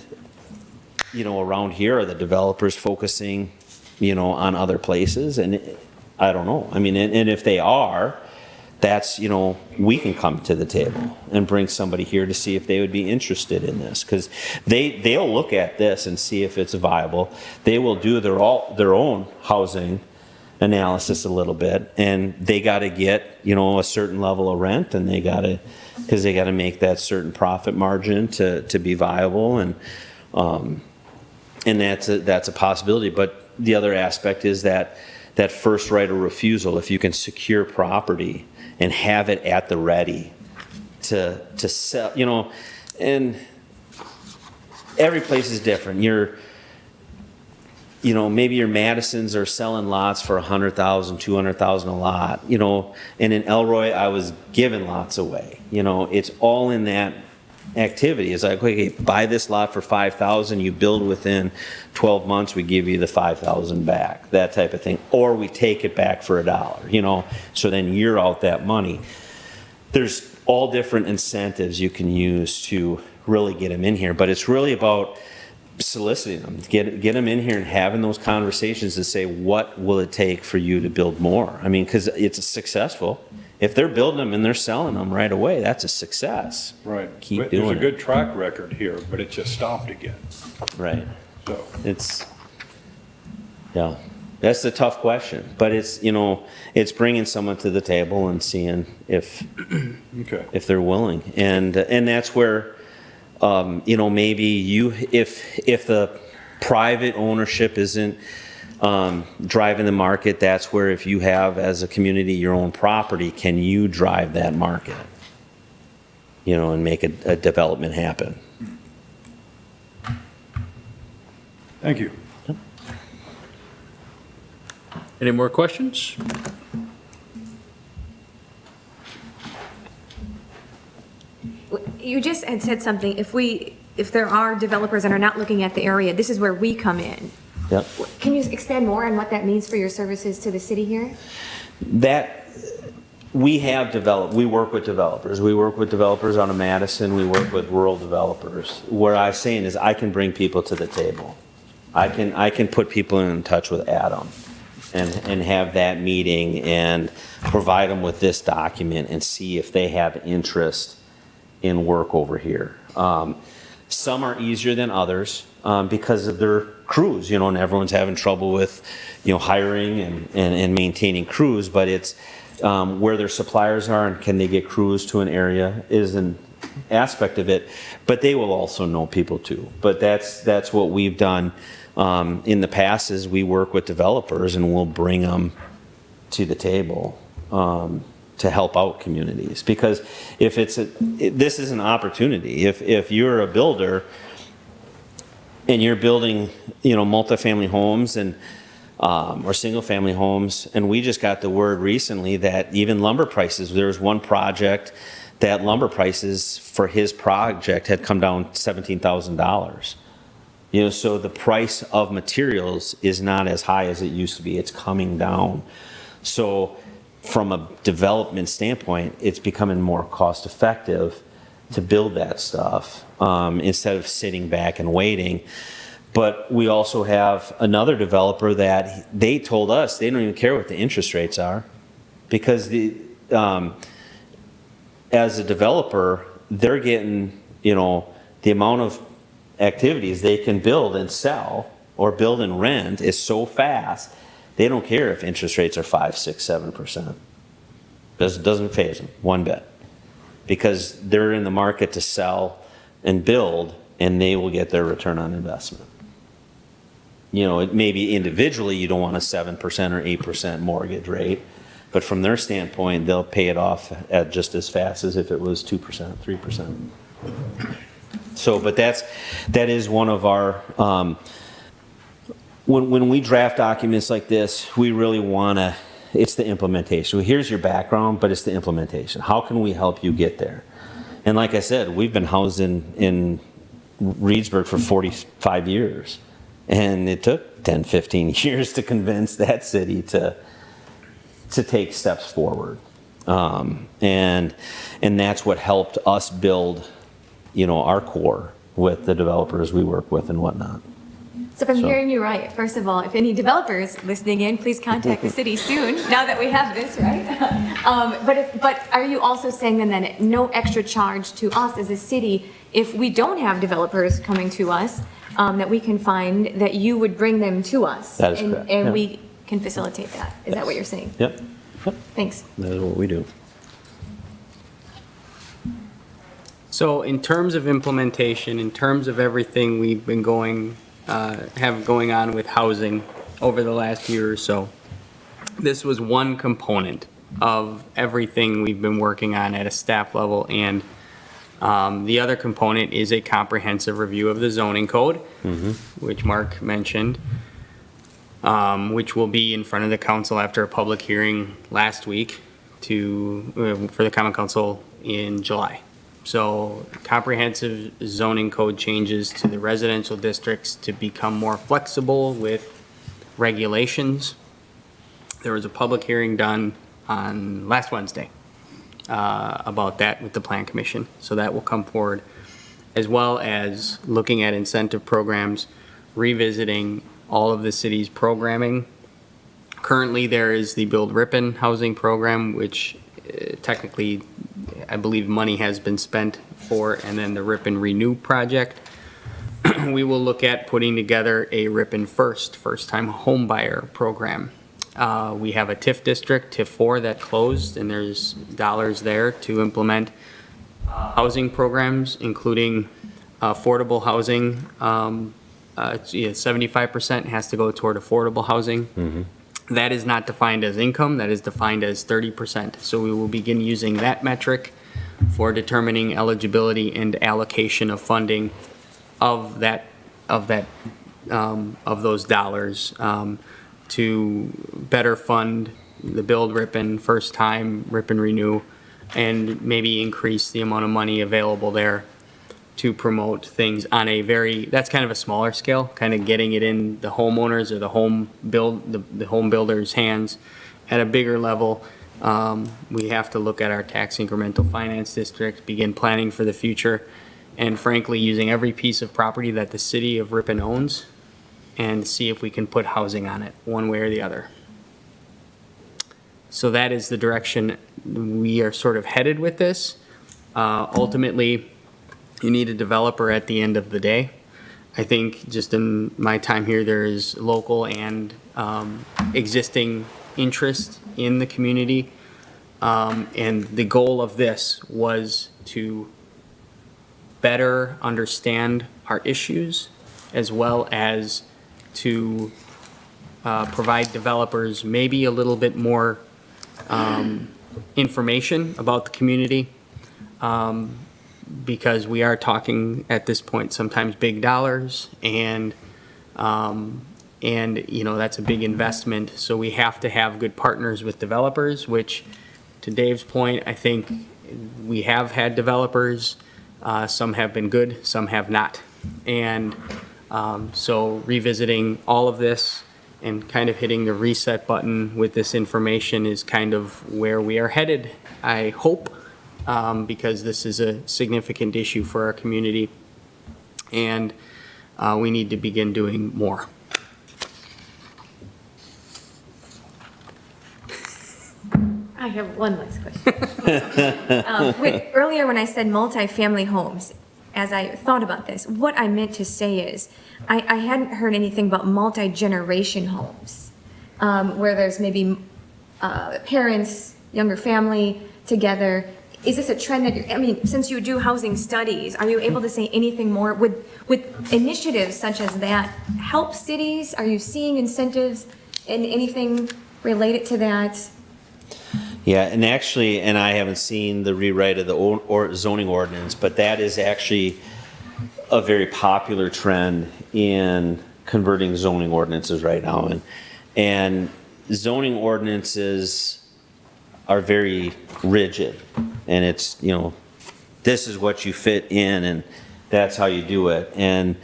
you know, around here, are the developers focusing, you know, on other places? And I don't know. I mean, and if they are, that's, you know, we can come to the table and bring somebody here to see if they would be interested in this, because they'll look at this and see if it's viable. They will do their own housing analysis a little bit, and they got to get, you know, a certain level of rent, and they got to make that certain profit margin to be viable, and that's a possibility. But the other aspect is that first right of refusal. If you can secure property and have it at the ready to sell, you know, and every place is different. you know, maybe your Madisons are selling lots for 100,000, 200,000 a lot, you know, and in Elroy, I was giving lots away. You know, it's all in that activity. It's like, okay, buy this lot for 5,000, you build within 12 months, we give you the 5,000 back, that type of thing. Or we take it back for $1, you know, so then you're out that money. There's all different incentives you can use to really get them in here, but it's really about soliciting them, get them in here and having those conversations to say, what will it take for you to build more? I mean, because it's successful. If they're building them and they're selling them right away, that's a success. Right. Keep But doing there's a it. good track record here, but it just stopped again. Right. So, Yeah, that's the tough question, but it's, you know, it's bringing someone to the table and seeing if okay. they're willing, and that's where, you know, maybe if the private ownership isn't driving the market, that's where if you have as a community your own property, can you drive that market, you know, and make a development happen? Thank you. Any more questions? You just had said something, if there are developers that are not looking at the area, this is where we come in. Yep. Can you expand more on what that means for your services to the city here? That we work with developers. We work with developers out of Madison. We work with rural developers. What I'm saying is I can bring people to the table. I can put people in touch with Adam and have that meeting and provide them with this document and see if they have interest in work over here. Some are easier than others because of their crews, you know, and everyone's having trouble with, you know, hiring and maintaining crews, but it's where their suppliers are and can they get crews to an area is an aspect of it, but they will also know people too. But that's what we've done in the past is we work with developers and we'll bring them to the table to help out communities, because if this is an opportunity. If you're a builder and you're building, you know, multifamily homes and or single family homes, and we just got the word recently that even lumber prices, there was one project that lumber prices for his project had come down $17,000. You know, so the price of materials is not as high as it used to be. It's coming down. So from a development standpoint, it's becoming more cost effective to build that stuff instead of sitting back and waiting. But we also have another developer that they told us they don't even care what the interest rates are, because as a developer, they're getting, you know, the amount of activities they can build and sell or build and rent is so fast. They don't care if interest rates are 5, 6, 7%. Doesn't faze them one bit, because they're in the market to sell and build, and they will get their return on investment. You know, it may be individually you don't want a 7% or 8% mortgage rate, but from their standpoint, they'll pay it off at just as fast as if it was 2%, 3%. So, but that is one of our, when we draft documents like this, we really want to, it's the implementation. Here's your background, but it's the implementation. How can we help you get there? And like I said, we've been housed in Reedsburg for 45 years. And it took 10, 15 years to convince that city to take steps forward. And that's what helped us build, you know, our core with the developers we work with and whatnot. So if I'm hearing you right, first of all, if any developers listening in, please contact the city soon, now that we have this, right? But are you also saying then that no extra charge to us as a city, if we don't have developers coming to us, that we can find, that you would bring them to us? That is correct. And Yeah. we can facilitate that? Is that what you're saying? Yep. Thanks. That is what we do. So in terms of implementation, in terms of everything we've been going on with housing over the last year or so, this was one component of everything we've been working on at a staff level, and the other component is a comprehensive review of the zoning code, which Mark mentioned. which will be in front of the council after a public hearing last week for the common council in July. So comprehensive zoning code changes to the residential districts to become more flexible with regulations. There was a public hearing done on last Wednesday about that with the Plan Commission. So that will come forward, as well as looking at incentive programs, revisiting all of the city's programming. Currently, there is the Build Ripon housing program, which technically, I believe money has been spent for, and then the Ripon Renew project. We will look at putting together a Ripon first-time home buyer program. We have a TIF district, TIF 4, that closed, and there's dollars there to implement housing programs, including affordable housing. 75% has to go toward affordable housing. That is not defined as income, that is defined as 30%. So we will begin using that metric for determining eligibility and allocation of funding of those dollars to better fund the Build Ripon, first time Ripon Renew, and maybe increase the amount of money available there to promote things on a that's kind of a smaller scale, kind of getting it in the homeowners or the home builders' hands. At a bigger level, we have to look at our tax incremental finance district, begin planning for the future, and frankly, using every piece of property that the city of Ripon owns and see if we can put housing on it, one way or the other. So that is the direction we are sort of headed with this. Ultimately, you need a developer at the end of the day. I think just in my time here, there is local and existing interest in the community. And the goal of this was to better understand our issues, as well as to provide developers maybe a little bit more information about the community. Because we are talking at this point sometimes big dollars, and you know, that's a big investment. So we have to have good partners with developers, which, to Dave's point, I think we have had developers. Some have been good, some have not. And so revisiting all of this and kind of hitting the reset button with this information is kind of where we are headed, I hope. Because this is a significant issue for our community, and we need to begin doing more. I have one last question. Earlier when I said multifamily homes, as I thought about this, what I meant to say is I hadn't heard anything about multi-generation homes, where there's maybe parents, younger family together. Is this a trend that since you do housing studies, are you able to say anything more? Would initiatives such as that help cities? Are you seeing incentives and anything related to that? Yeah, and actually, and I haven't seen the rewrite of the zoning ordinance, but that is actually a very popular trend in converting zoning ordinances right now. And zoning ordinances are very rigid, and it's, you know, this is what you fit in and that's how you do it. And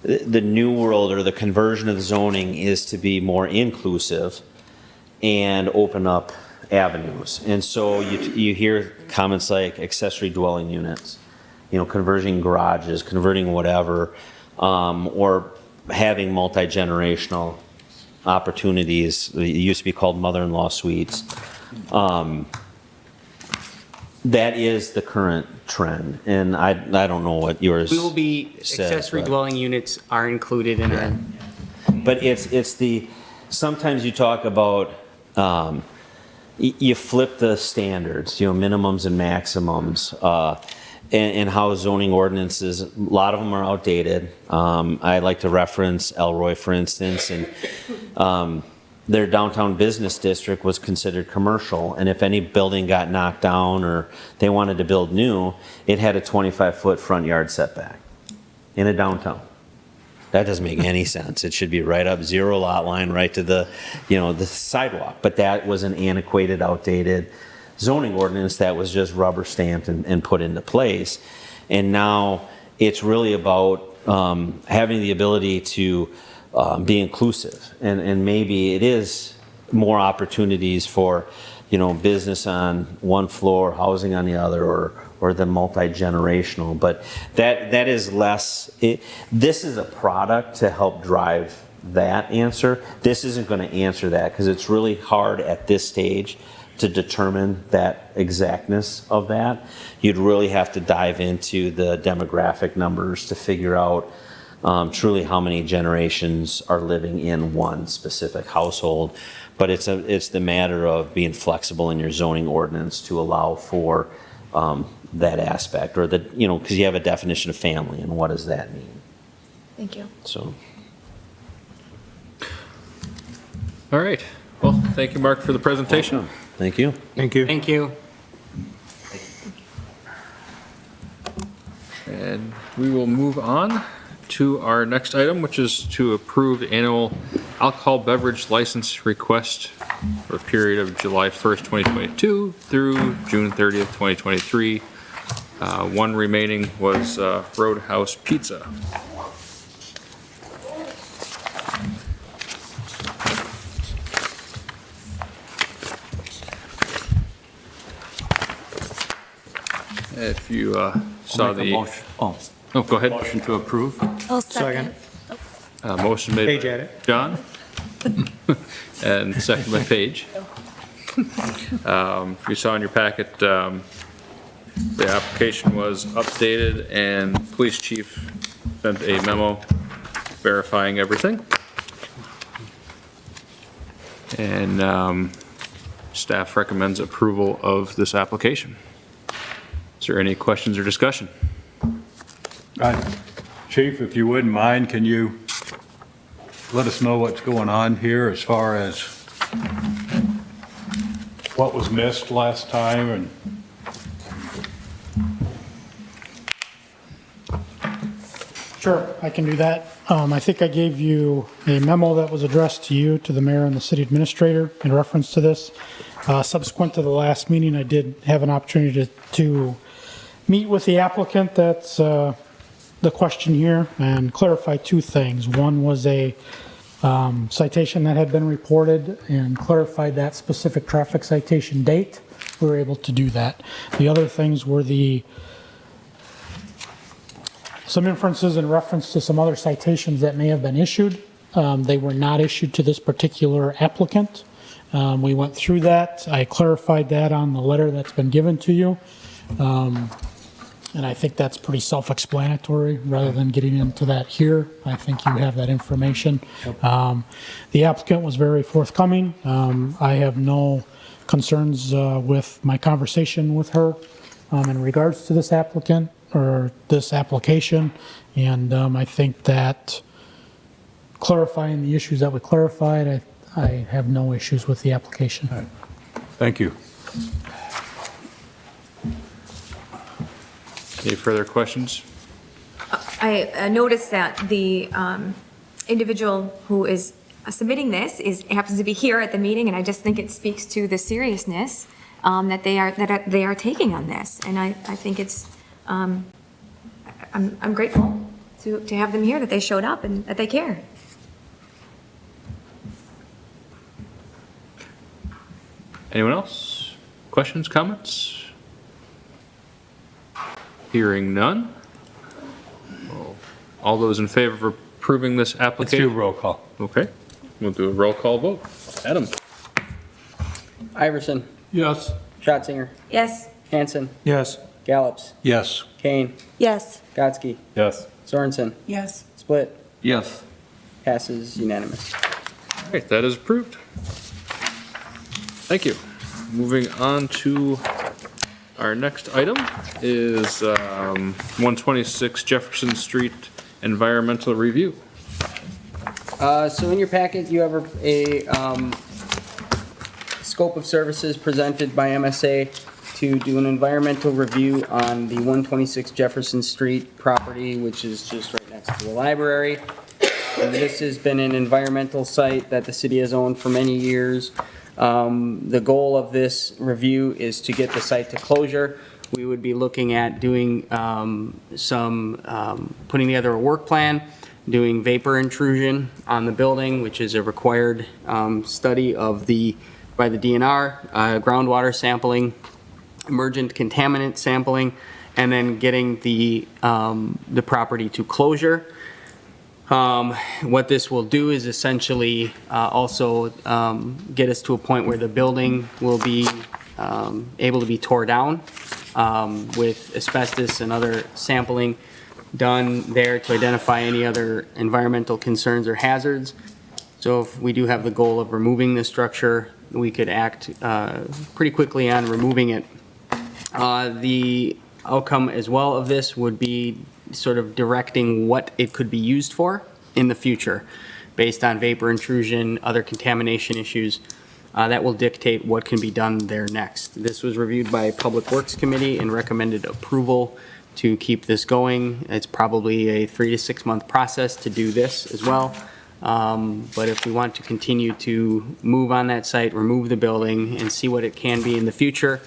the new world, or the conversion of zoning, is to be more inclusive and open up avenues. And so you hear comments like accessory dwelling units, you know, converting garages, converting whatever, or having multi-generational opportunities. It used to be called mother-in-law suites. That is the current trend, and I don't know what yours We will be, said, accessory but- dwelling units are included in our, But it's the, sometimes you talk about, you flip the standards, you know, minimums and maximums, and how zoning ordinances, a lot of them are outdated. I like to reference Elroy, for instance, and their downtown business district was considered commercial, and if any building got knocked down or they wanted to build new, it had a 25-foot front yard setback in a downtown. That doesn't make any sense. It should be right up, 0 lot line, right to the, the sidewalk. But that was an antiquated, outdated zoning ordinance that was just rubber stamped and put into place. And now it's really about having the ability to be inclusive. And maybe it is more opportunities for, business on one floor, housing on the other, or the multi-generational. But that is less, this is a product to help drive that answer. This isn't going to answer that because it's really hard at this stage to determine that exactness of that. You'd really have to dive into the demographic numbers to figure out truly how many generations are living in one specific household. But it's the matter of being flexible in your zoning ordinance to allow for that aspect, or because you have a definition of family, and what does that mean? Thank you. So. All right. Well, thank you, Mark, for the presentation. Thank you. Thank you. Thank you. And we will move on to our next item, which is to approve the annual alcohol beverage license request for a period of July 1st, 2022 through June 30th, 2023. One remaining was Roadhouse Pizza. If you saw the... Oh, go ahead. Motion to approve. I'll second. Motion made by John and second by Paige. You saw in your packet, the application was updated and police chief sent a memo verifying everything. And staff recommends approval of this application. Is there any questions or discussion? Chief, if you wouldn't mind, can you let us know what's going on here as far as what was missed last time? And Sure, I can do that. I think I gave you a memo that was addressed to you, to the mayor and the city administrator in reference to this. Subsequent to the last meeting, I did have an opportunity to meet with the applicant that's the question here and clarify two things. One was a citation that had been reported and clarified that specific traffic citation date. We were able to do that. The other things were some inferences in reference to some other citations that may have been issued. They were not issued to this particular applicant. We went through that. I clarified that on the letter that's been given to you. And I think that's pretty self-explanatory rather than getting into that here. I think you have that information. The applicant was very forthcoming. I have no concerns with my conversation with her in regards to this applicant or this application. And I think that clarifying the issues that we clarified, I have no issues with the application. all right. Thank you. Any further questions? I noticed that the individual who is submitting this happens to be here at the meeting, and I just think it speaks to the seriousness that they are taking on this. And I think it's, I'm grateful to have them here, that they showed up and that they care. Anyone else? Questions, comments? Hearing none. All those in favor of approving this Let's do a application? roll call. Okay, we'll do a roll call vote. Adam? Iverson, Yes. Schatzinger, Yes? Hanson, Yes. Gallops, Yes. Kane, Yes. Godsky, Yes. Sorensen, Yes. Split, Yes. passes unanimous. All right, that is approved. Thank you. Moving on to our next item is 126 Jefferson Street Environmental Review. So in your packet, you have a scope of services presented by MSA to do an environmental review on the 126 Jefferson Street property, which is just right next to the library. This has been an environmental site that the city has owned for many years. The goal of this review is to get the site to closure. We would be looking at doing putting together a work plan, doing vapor intrusion on the building, which is a required study by the DNR, groundwater sampling, emergent contaminant sampling, and then getting the property to closure. What this will do is essentially also get us to a point where the building will be able to be tore down with asbestos and other sampling done there to identify any other environmental concerns or hazards. So if we do have the goal of removing this structure, we could act pretty quickly on removing it. The outcome as well of this would be sort of directing what it could be used for in the future based on vapor intrusion, other contamination issues. That will dictate what can be done there next. This was reviewed by Public Works Committee and recommended approval to keep this going. It's probably a 3 to 6 month process to do this as well. But if we want to continue to move on that site, remove the building, and see what it can be in the future,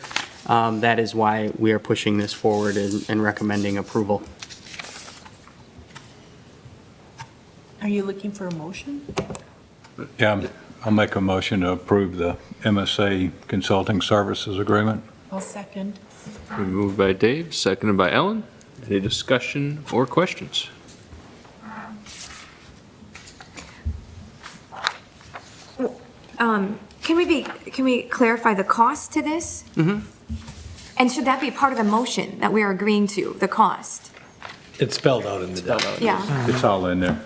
that is why we are pushing this forward and recommending approval. Are you looking for a motion? Yeah, I'll make a motion to approve the MSA Consulting Services Agreement. I'll second. Been moved by Dave, seconded by Ellen. Any discussion or questions? Can we clarify the cost to this? Mm-hmm. And should that be part of the motion that we are agreeing to, the cost? It's spelled out in the document. Yeah. It's all in there.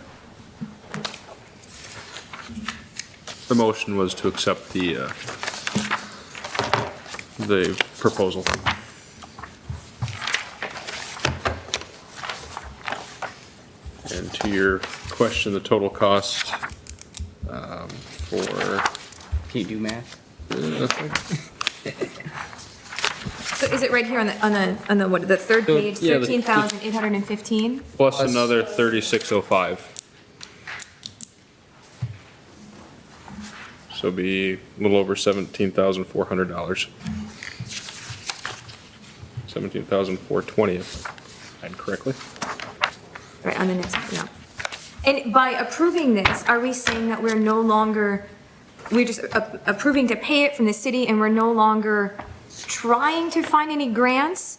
The motion was to accept the proposal. And to your question, the total cost for, Can you do math? So is it right here on the third So, page, yeah, the- 13,815? plus another 3,605. So it'd be a little over $17,400. 17,420, if I had correctly. Right, on the next one, yeah. And by approving this, are we saying that we're just approving to pay it from the city and we're no longer trying to find any grants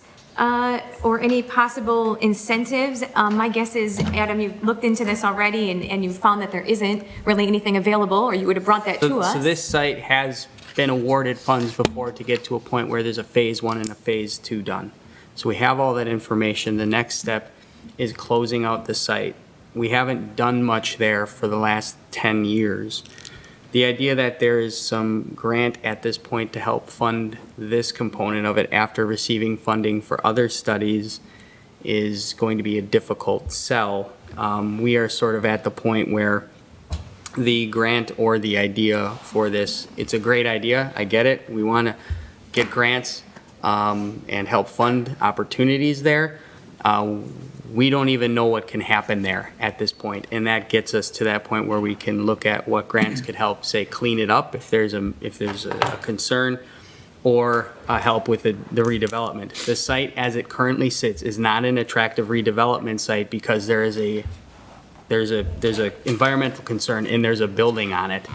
or any possible incentives? My guess is, Adam, you've looked into this already and you've found that there isn't really anything available, or you would have brought that to us. So this site has been awarded funds before to get to a point where there's a phase 1 and a phase 2 done. So we have all that information. The next step is closing out the site. We haven't done much there for the last 10 years. The idea that there is some grant at this point to help fund this component of it after receiving funding for other studies is going to be a difficult sell. We are sort of at the point where the grant or the idea for this, it's a great idea, I get it. We want to get grants and help fund opportunities there. We don't even know what can happen there at this point, and that gets us to that point where we can look at what grants could help, say, clean it up if there's a concern, or help with the redevelopment. The site, as it currently sits, is not an attractive redevelopment site because there's a environmental concern and there's a building on it.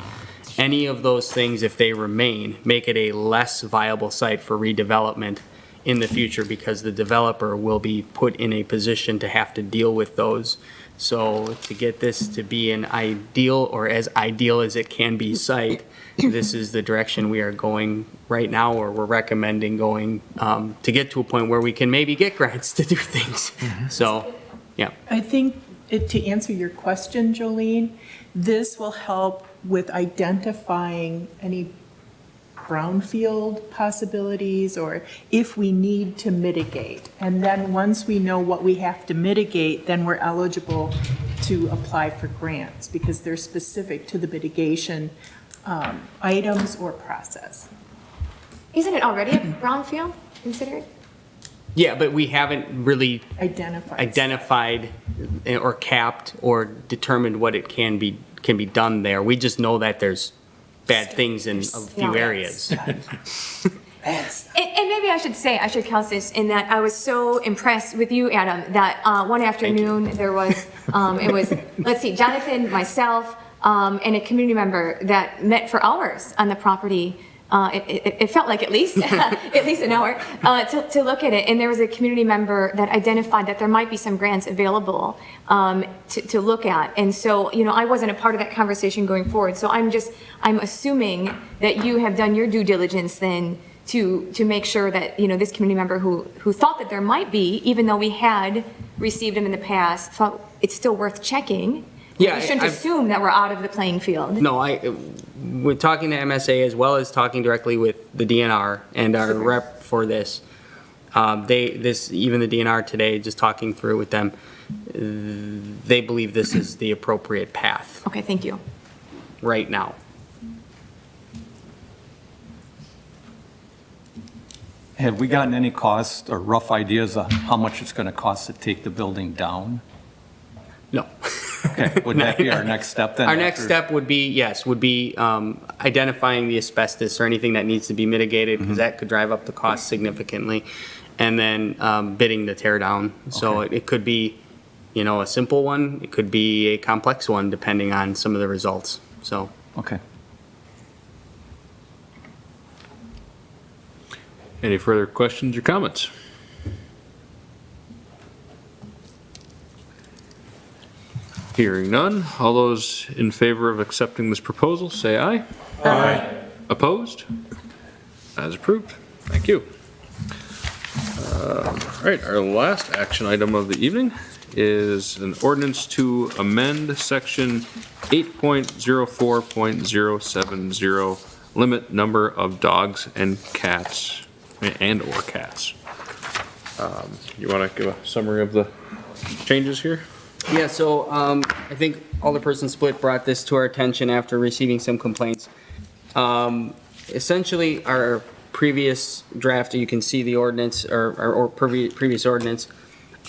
Any of those things, if they remain, make it a less viable site for redevelopment in the future because the developer will be put in a position to have to deal with those. So to get this to be an ideal or as ideal as it can be site, this is the direction we are going right now, or we're recommending going to get to a point where we can maybe get grants to do things. So, yeah. I think to answer your question, Jolene, this will help with identifying any brownfield possibilities, or if we need to mitigate. And then once we know what we have to mitigate, then we're eligible to apply for grants because they're specific to the mitigation items or process. Isn't it already a brownfield considered? Yeah, but we haven't really Identified. or capped or determined what it can be done there. We just know that there's bad things in a few Yeah. areas. And maybe I should count this in that I was so impressed with you, Adam, that one afternoon there was, it was, let's see, Jonathan, myself, and a community member that met for hours on the property. It felt like at least an hour to look at it. And there was a community member that identified that there might be some grants available to look at. And so, I wasn't a part of that conversation going forward. So I'm assuming that you have done your due diligence then to make sure that, this community member who thought that there might be, even though we had received them in the past, thought it's still worth checking. Yeah, We shouldn't I've- assume that we're out of the playing field. No, we're talking to MSA as well as talking directly with the DNR and our rep for this. Even the DNR today, just talking through with them, they believe this is the appropriate path Okay, thank you. right now. Have we gotten any cost or rough ideas of how much it's going to cost to take the building down? No. Okay, would that be our next step then? Our next after- step would be identifying the asbestos or anything that needs to be mitigated, because that could drive up the cost significantly, and then bidding the tear down. So Okay. it could be, a simple one, it could be a complex one, depending on some of the results, so. Okay. Any further questions or comments? Hearing none, all those in favor of accepting this proposal, say aye. Aye. Opposed? As approved. Thank you. All right, our last action item of the evening is an ordinance to amend section 8.04.070, limit number of dogs and cats, and/or cats. You want to give a summary of the changes here? Yeah, so I think Alderperson Split brought this to our attention after receiving some complaints. Essentially, our previous draft, you can see the ordinance, or previous ordinance,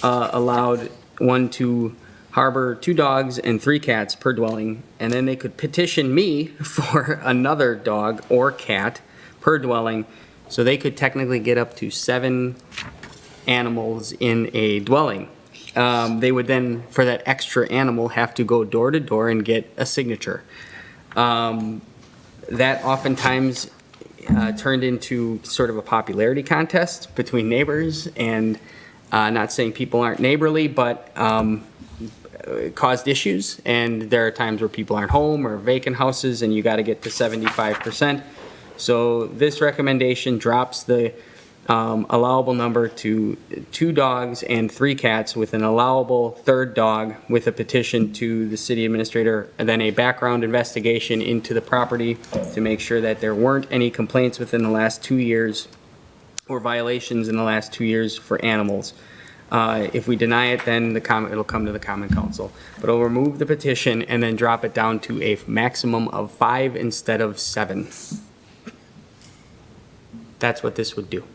allowed one to harbor 2 dogs and 3 cats per dwelling, and then they could petition me for another dog or cat per dwelling, so they could technically get up to 7 animals in a dwelling. They would then, for that extra animal, have to go door to door and get a signature. That oftentimes turned into sort of a popularity contest between neighbors, and not saying people aren't neighborly, but caused issues. And there are times where people aren't home or vacant houses, and you got to get to 75%. So this recommendation drops the allowable number to 2 dogs and 3 cats, with an allowable 3rd dog, with a petition to the city administrator, and then a background investigation into the property to make sure that there weren't any complaints within the last 2 years or violations in the last 2 years for animals. If we deny it, then it'll come to the Common Council. But it'll remove the petition and then drop it down to a maximum of 5 instead of 7. That's what this would do.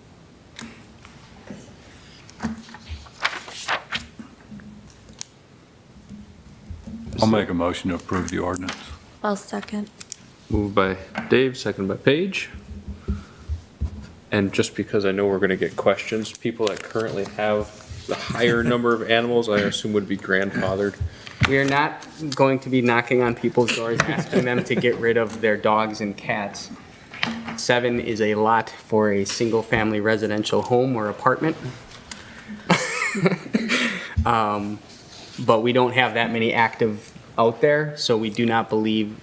I'll make a motion to approve the ordinance. I'll second. Moved by Dave, second by Paige. And just because I know we're going to get questions, people that currently have the higher number of animals, I assume would be grandfathered. We are not going to be knocking on people's doors asking them to get rid of their dogs and cats. 7 is a lot for a single-family residential home or apartment. But we don't have that many active out there, so we do not believe,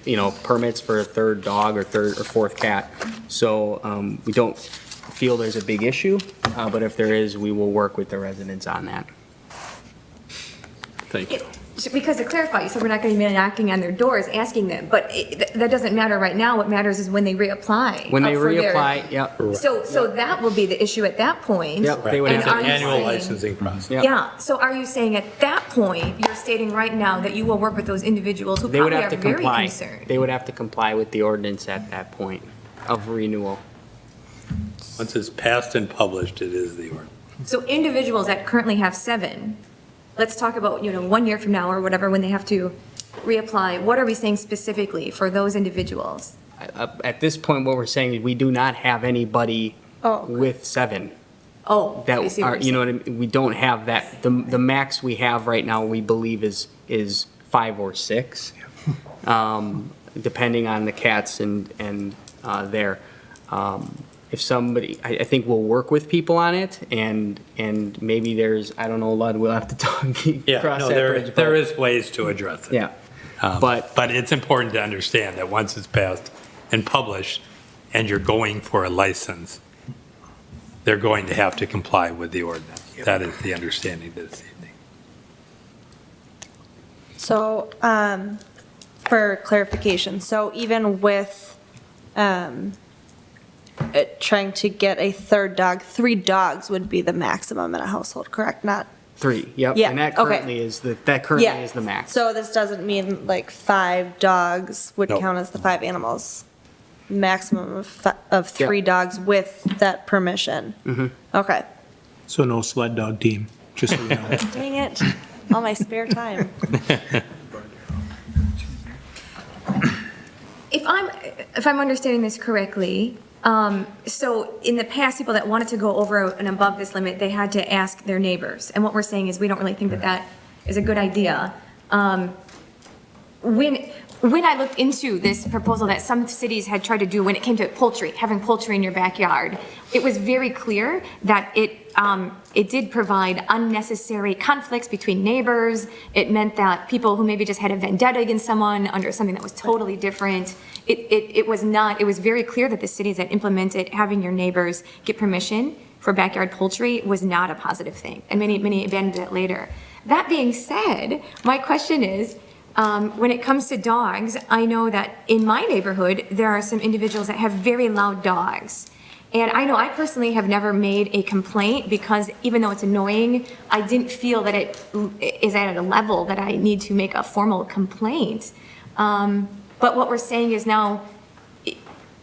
permits for a 3rd dog or 3rd or 4th cat. So we don't feel there's a big issue, but if there is, we will work with the residents on that. Thank you. Because to clarify, you said we're not going to be knocking on their doors, asking them, but that doesn't matter right now. What matters is when they reapply. When they for their- reapply, yep. So that will be the issue at that point. Yep, they would And have are to- you Annual saying- licensing process. Yep. Yeah, so are you saying at that point, you're stating right now that you will work with those individuals who They would probably have are to very comply. concerned? They would have to comply with the ordinance at that point of renewal. Once it's passed and published, it is the ordinance. So individuals that currently have 7, let's talk about, 1 year from now or whatever, when they have to reapply, what are we saying specifically for those individuals? At this point, what we're saying is we do not have anybody with 7. Oh, I That see what are, you're you know saying. what I mean? We don't have that. The max we have right now, we believe is 5 or 6, depending on the cats and there. If somebody, I think we'll work with people on it, and maybe there's, I don't know, Lud, we'll have to talk. Yeah, cross no, that there bridge, but- is ways to address it. Yeah, but But it's important to understand that once it's passed and published, and you're going for a license, they're going to have to comply with the ordinance. That is the understanding this evening. So, for clarification, so even with trying to get a third dog, 3 dogs would be the maximum in a household, correct? Not, 3, yep. Yeah, And that okay. currently is the yeah. max. So this doesn't mean like 5 dogs would No. count as the 5 animals. Maximum of 3 Yeah. dogs with that permission. Okay. So no sled dog team, just so you know. Dang it, all my spare time. If I'm understanding this correctly, so in the past, people that wanted to go over and above this limit, they had to ask their neighbors. And what we're saying is we don't really think that that is a good idea. When I looked into this proposal that some cities had tried to do when it came to poultry, having poultry in your backyard, it was very clear that it did provide unnecessary conflicts between neighbors. It meant that people who maybe just had a vendetta against someone under something that was totally different. It was very clear that the cities that implemented having your neighbors get permission for backyard poultry was not a positive thing, and many abandoned it later. That being said, my question is, when it comes to dogs, I know that in my neighborhood, there are some individuals that have very loud dogs. And I know I personally have never made a complaint because even though it's annoying, I didn't feel that it is at a level that I need to make a formal complaint. But what we're saying is now,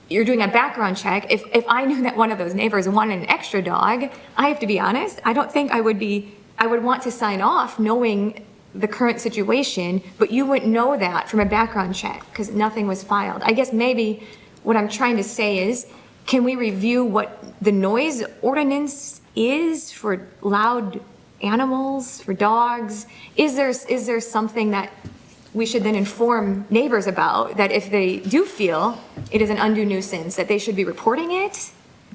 you're doing a background check. If I knew that one of those neighbors wanted an extra dog, I have to be honest, I don't think I would want to sign off knowing the current situation, but you wouldn't know that from a background check because nothing was filed. I guess maybe what I'm trying to say is, can we review what the noise ordinance is for loud animals, for dogs? Is there something that we should then inform neighbors about, that if they do feel it is an undue nuisance, that they should be reporting it?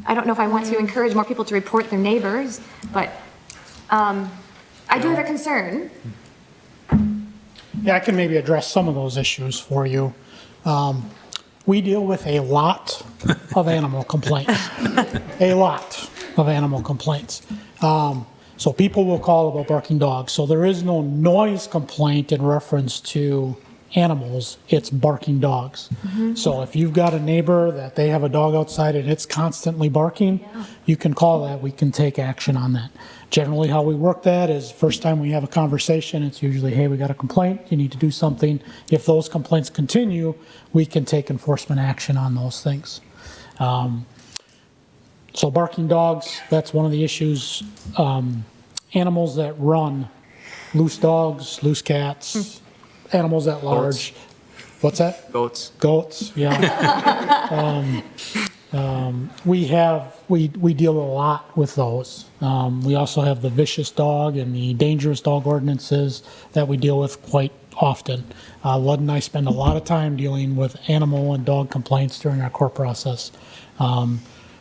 I don't know if I want to encourage more people to report their neighbors, but I do have a concern. Yeah, I can maybe address some of those issues for you. We deal with a lot of animal complaints. A lot of animal complaints. So people will call about barking dogs. So there is no noise complaint in reference to animals, it's barking dogs. So if you've got a neighbor that they have a dog outside and it's constantly barking, you can call that, we can take action on that. Generally, how we work that is first time we have a conversation, it's usually, hey, we got a complaint, you need to do something. If those complaints continue, we can take enforcement action on those things. So barking dogs, that's one of the issues. Animals that run, loose dogs, loose cats, animals at large. What's that? Goats. Goats, yeah. We deal a lot with those. We also have the vicious dog and the dangerous dog ordinances that we deal with quite often. Lud and I spend a lot of time dealing with animal and dog complaints during our court process.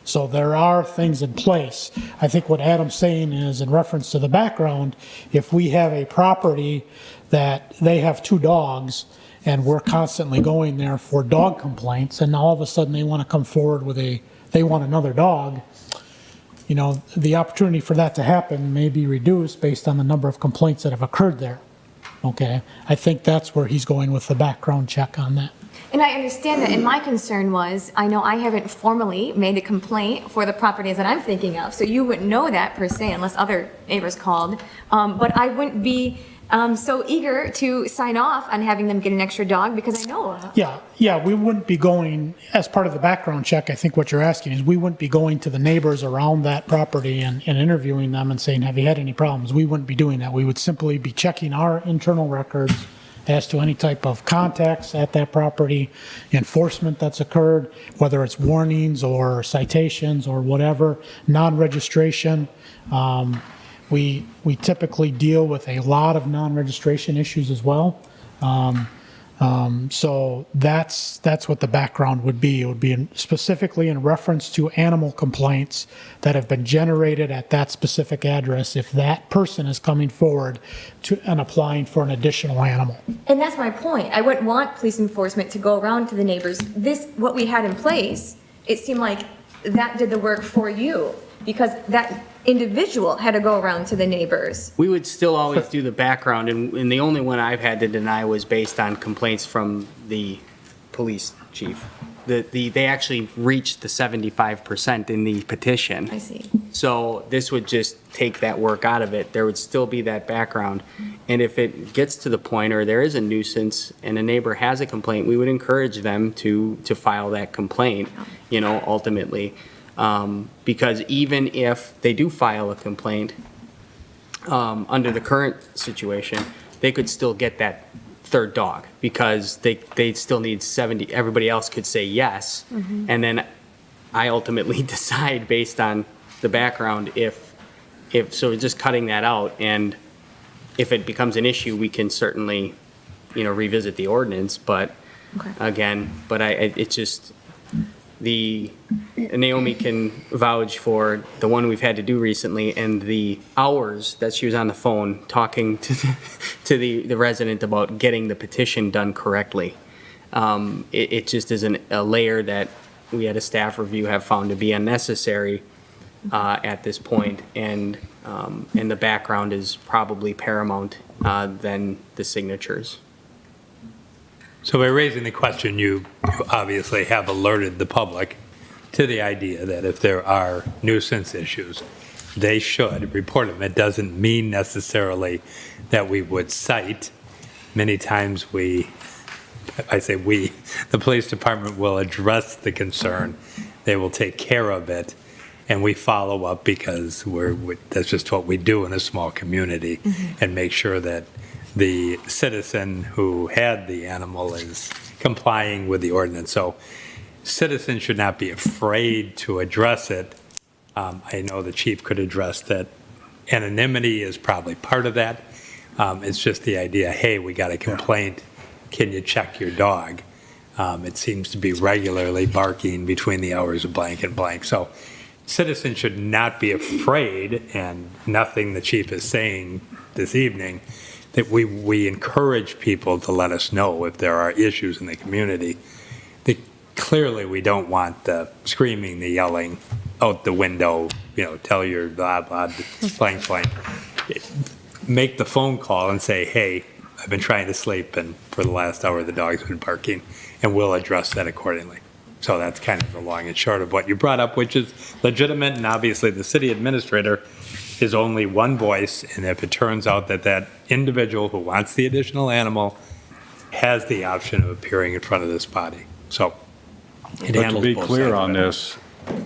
So there are things in place. I think what Adam's saying is in reference to the background, if we have a property that they have 2 dogs and we're constantly going there for dog complaints and all of a sudden they want to come forward with they want another dog, you know, the opportunity for that to happen may be reduced based on the number of complaints that have occurred there. Okay, I think that's where he's going with the background check on that. And I understand that, and my concern was, I know I haven't formally made a complaint for the properties that I'm thinking of, so you wouldn't know that per se unless other neighbors called. But I wouldn't be so eager to sign off on having them get an extra dog because I know. Yeah, we wouldn't be going, as part of the background check, I think what you're asking is we wouldn't be going to the neighbors around that property and interviewing them and saying, have you had any problems? We wouldn't be doing that. We would simply be checking our internal records as to any type of contacts at that property, enforcement that's occurred, whether it's warnings or citations or whatever, non-registration. We typically deal with a lot of non-registration issues as well. So that's what the background would be. It would be specifically in reference to animal complaints that have been generated at that specific address if that person is coming forward and applying for an additional animal. And that's my point. I wouldn't want police enforcement to go around to the neighbors. What we had in place, it seemed like that did the work for you because that individual had to go around to the neighbors. We would still always do the background, and the only one I've had to deny was based on complaints from the police chief. They actually reached the 75% in the petition. I see. So this would just take that work out of it. There would still be that background. And if it gets to the point or there is a nuisance and a neighbor has a complaint, we would encourage them to file that complaint, ultimately. Because even if they do file a complaint, under the current situation, they could still get that third dog because they still need 70. Everybody else could say yes. Mm-hmm. And then I ultimately decide based on the background so just cutting that out. And if it becomes an issue, we can certainly, revisit the ordinance. But it's just Naomi can vouch for the one we've had to do recently and the hours that she was on the phone talking to the resident about getting the petition done correctly. It just isn't a layer that we at a staff review have found to be unnecessary at this point, and the background is probably paramount than the signatures. So by raising the question, you obviously have alerted the public to the idea that if there are nuisance issues, they should report them. It doesn't mean necessarily that we would cite. Many times the police department will address the concern, they will take care of it, and we follow up because that's just what we do in a small community, and make sure that the citizen who had the animal is complying with the ordinance. So citizens should not be afraid to address it. I know the chief could address that. Anonymity is probably part of that. It's just the idea, hey, we got a complaint. Can you check your dog? It seems to be regularly barking between the hours of blank and blank. So citizens should not be afraid, and nothing the chief is saying this evening, that we encourage people to let us know if there are issues in the community. Clearly, we don't want the screaming, the yelling out the window, tell your blah, blah, blank, blank. Make the phone call and say, hey, I've been trying to sleep, and for the last hour, the dog's been barking, and we'll address that accordingly. So that's kind of the long and short of what you brought up, which is legitimate, and obviously the city administrator is only one voice, and if it turns out that individual who wants the additional animal has the option of appearing in front of this body. So it But to handles be both clear sides on of it. this,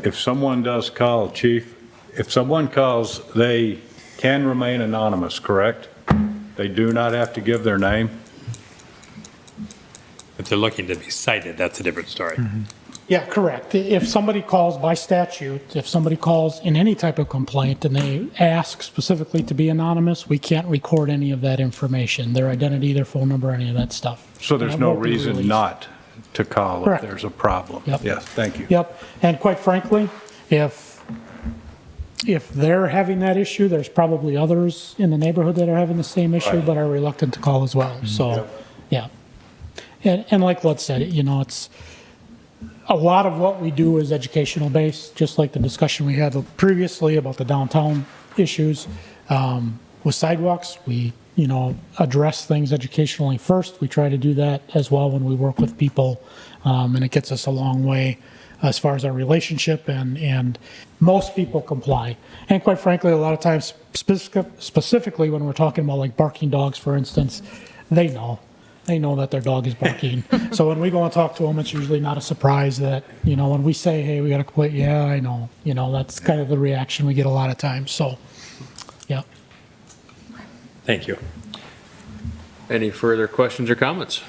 if someone does call, Chief, if someone calls, they can remain anonymous, correct? They do not have to give their name? If they're looking to be cited, that's a different story. Yeah, correct. If somebody calls by statute, if somebody calls in any type of complaint and they ask specifically to be anonymous, we can't record any of that information, their identity, their phone number, any of that stuff. So there's That no won't be reason released. not to call if Correct. there's a problem? Yep. Yes, thank you. Yep, and quite frankly, if they're having that issue, there's probably others in the neighborhood that are having the same issue, Right. but are reluctant to call as well, so, yeah. And like Lud said, it's, a lot of what we do is educational based, just like the discussion we had previously about the downtown issues. With sidewalks, we, address things educationally first. We try to do that as well when we work with people, and it gets us a long way as far as our relationship, and most people comply. And quite frankly, a lot of times specifically when we're talking about like barking dogs, for instance, they know that their dog is barking. So when we go and talk to them, it's usually not a surprise that, when we say, hey, we got to quit, yeah, I know, that's kind of the reaction we get a lot of times. So, yeah. Thank you. Any further questions or comments?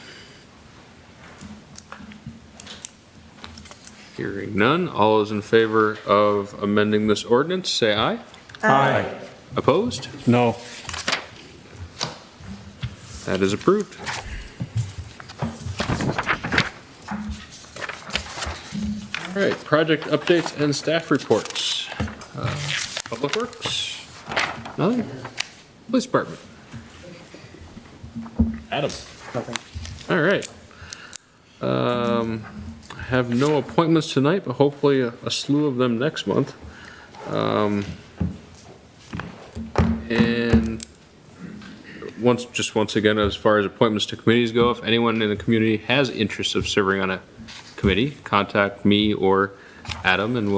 Hearing none, all those in favor of amending this ordinance, say aye. Aye. Opposed? No. That is approved. All right, project updates and staff reports. Public Works? Nothing? Police Department? Adam? Nothing. All right. I have no appointments tonight, but hopefully a slew of them next month. And once again, as far as appointments to committees go, if anyone in the community has interest of serving on a committee, contact me or Adam, and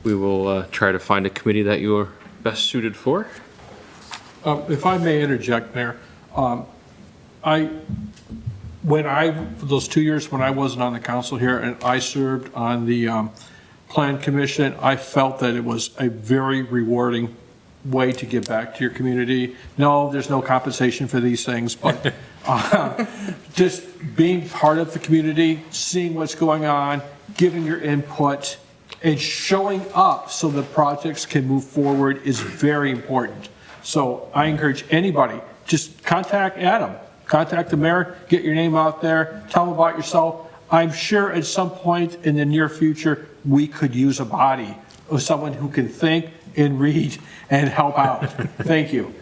we will try to find a committee that you are best suited for. If I may interject, Mayor, those 2 years when I wasn't on the council here and I served on the Plan Commission, I felt that it was a very rewarding way to give back to your community. No, there's no compensation for these things, but just being part of the community, seeing what's going on, giving your input, and showing up so the projects can move forward is very important. So I encourage anybody, just contact Adam, contact the mayor, get your name out there, tell them about yourself. I'm sure at some point in the near future, we could use a body of someone who can think and read and help out. Thank you.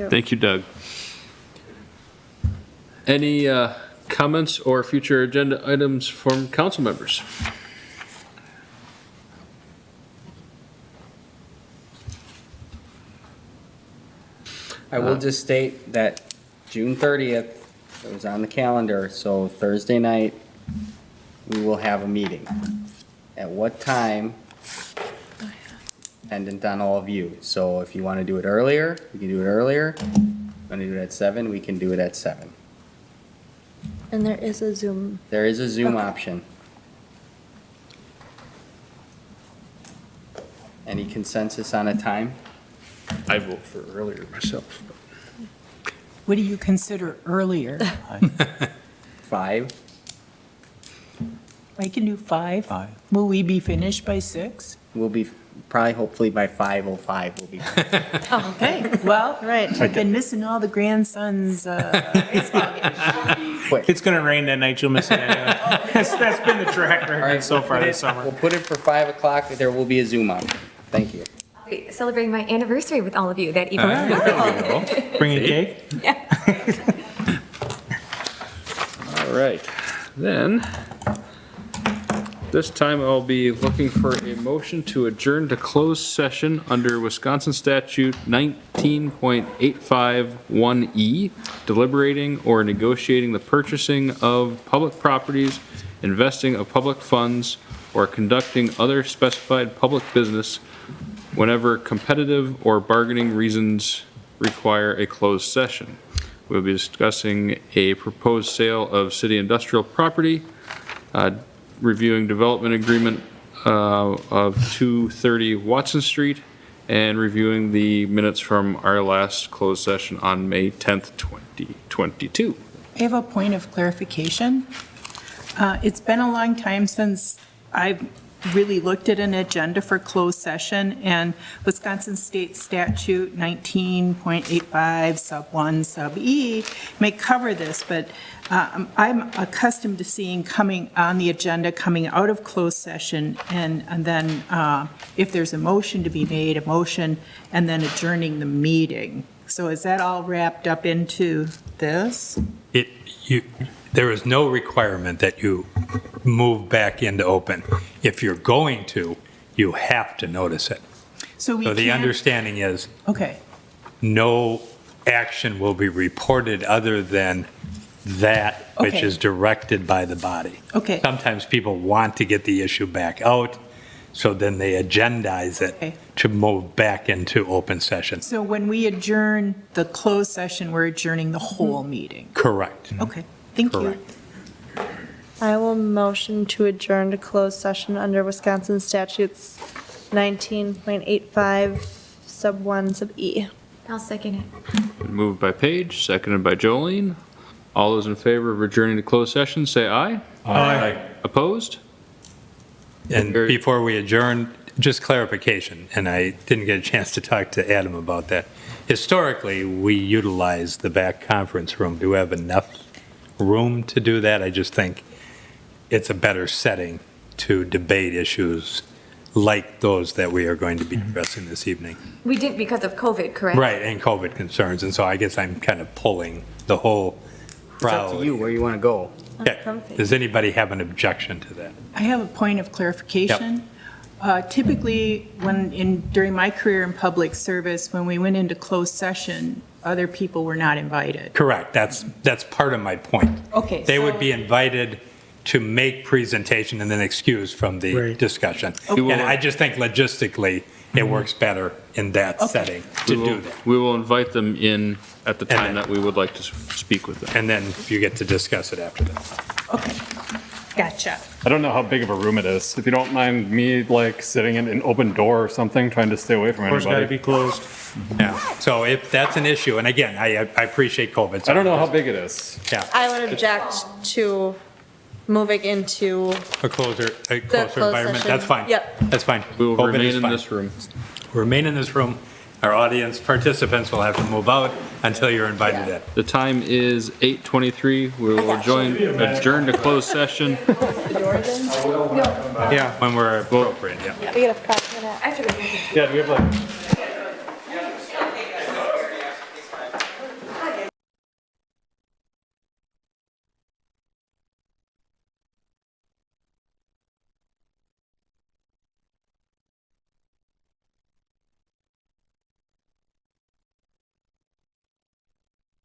Thank you, Doug. Any comments or future agenda items from council members? I will just state that June 30th, it was on the calendar, so Thursday night, we will have a meeting. At what time? Dependent on all of you. So if you want to do it earlier, we can do it earlier. If you want to do it at 7, we can do it at 7. And there is a Zoom. There is a Zoom option. Any consensus on a time? I vote for earlier myself. What do you consider earlier? 5? I can do 5. Will we be finished by 6? We'll be, probably hopefully by 5:05 we'll be. Okay, well, Right. I've been missing all the grandsons' baseball games. Quick. It's going to rain that night, you'll miss it anyway. That's been the track All record right, so far this We'll summer. put it for 5 o'clock. There will be a Zoom on. Thank you. I'll be celebrating my anniversary with all of you that evening. Bring a cake? All right, then, this time I'll be looking for a motion to adjourn to closed session under Wisconsin Statute 19.851E, deliberating or negotiating the purchasing of public properties, investing of public funds, or conducting other specified public business whenever competitive or bargaining reasons require a closed session. We'll be discussing a proposed sale of city industrial property, reviewing development agreement of 230 Watson Street, and reviewing the minutes from our last closed session on May 10th, 2022. I have a point of clarification. It's been a long time since I've really looked at an agenda for closed session, and Wisconsin State Statute 19.85 sub 1 sub E may cover this, but I'm accustomed to seeing coming on the agenda, coming out of closed session, and then if there's a motion to be made, a motion, and then adjourning the meeting. So is that all wrapped up into this? There is no requirement that you move back into open. If you're going to, you have to notice it. So we So the can't- understanding is Okay, no action will be reported other than that which Okay. is directed by the body. okay. Sometimes people want to get the issue back out. So then they agendize Okay. it to move back into open session. So when we adjourn the closed session, we're adjourning the whole meeting? Correct. Okay, thank you. Correct. I will motion to adjourn to closed session under Wisconsin statutes 19.85 sub 1 sub E. I'll second it. Moved by Paige, seconded by Jolene. All those in favor of adjourning to closed session, say aye. Aye. Opposed? And Very- before we adjourn, just clarification, and I didn't get a chance to talk to Adam about that. Historically, we utilize the back conference room. Do we have enough room to do that? I just think it's a better setting to debate issues like those that we are going to be addressing this evening. We didn't because of COVID, correct? Right, and COVID concerns, and so I guess I'm kind of pulling the whole It's up crowd. to you where you want to go. Okay. Does anybody have an objection to that? I have a point of clarification. Typically, during my career in public service, when we went into closed session, other people were not invited. Correct, that's part of my point. Okay. They would so- be invited to make presentation and then excused from the Right. discussion. Okay. And I just think logistically, it works better in that setting to do that. We will invite them in at the time then- that we would like to speak with them. And then you get to discuss it after that. Okay, gotcha. I don't know how big of a room it is. If you don't mind me like sitting in an open door or something, trying to stay away from Door's got to anybody. be closed. Yeah, so if that's an issue, and again, I appreciate COVID. so- I don't know how big it is. Yeah, I would object to moving into a closer the closed environment, session. that's fine. Yep. That's fine. We will COVID remain is in fine. this room. Remain in this room. Our audience participants will have to move out until you're invited in. The time is 8:23. We will adjourn to closed session. Yeah, when we're appropriate, yeah. We get a 5 minute. I have to go. Yeah, do we have like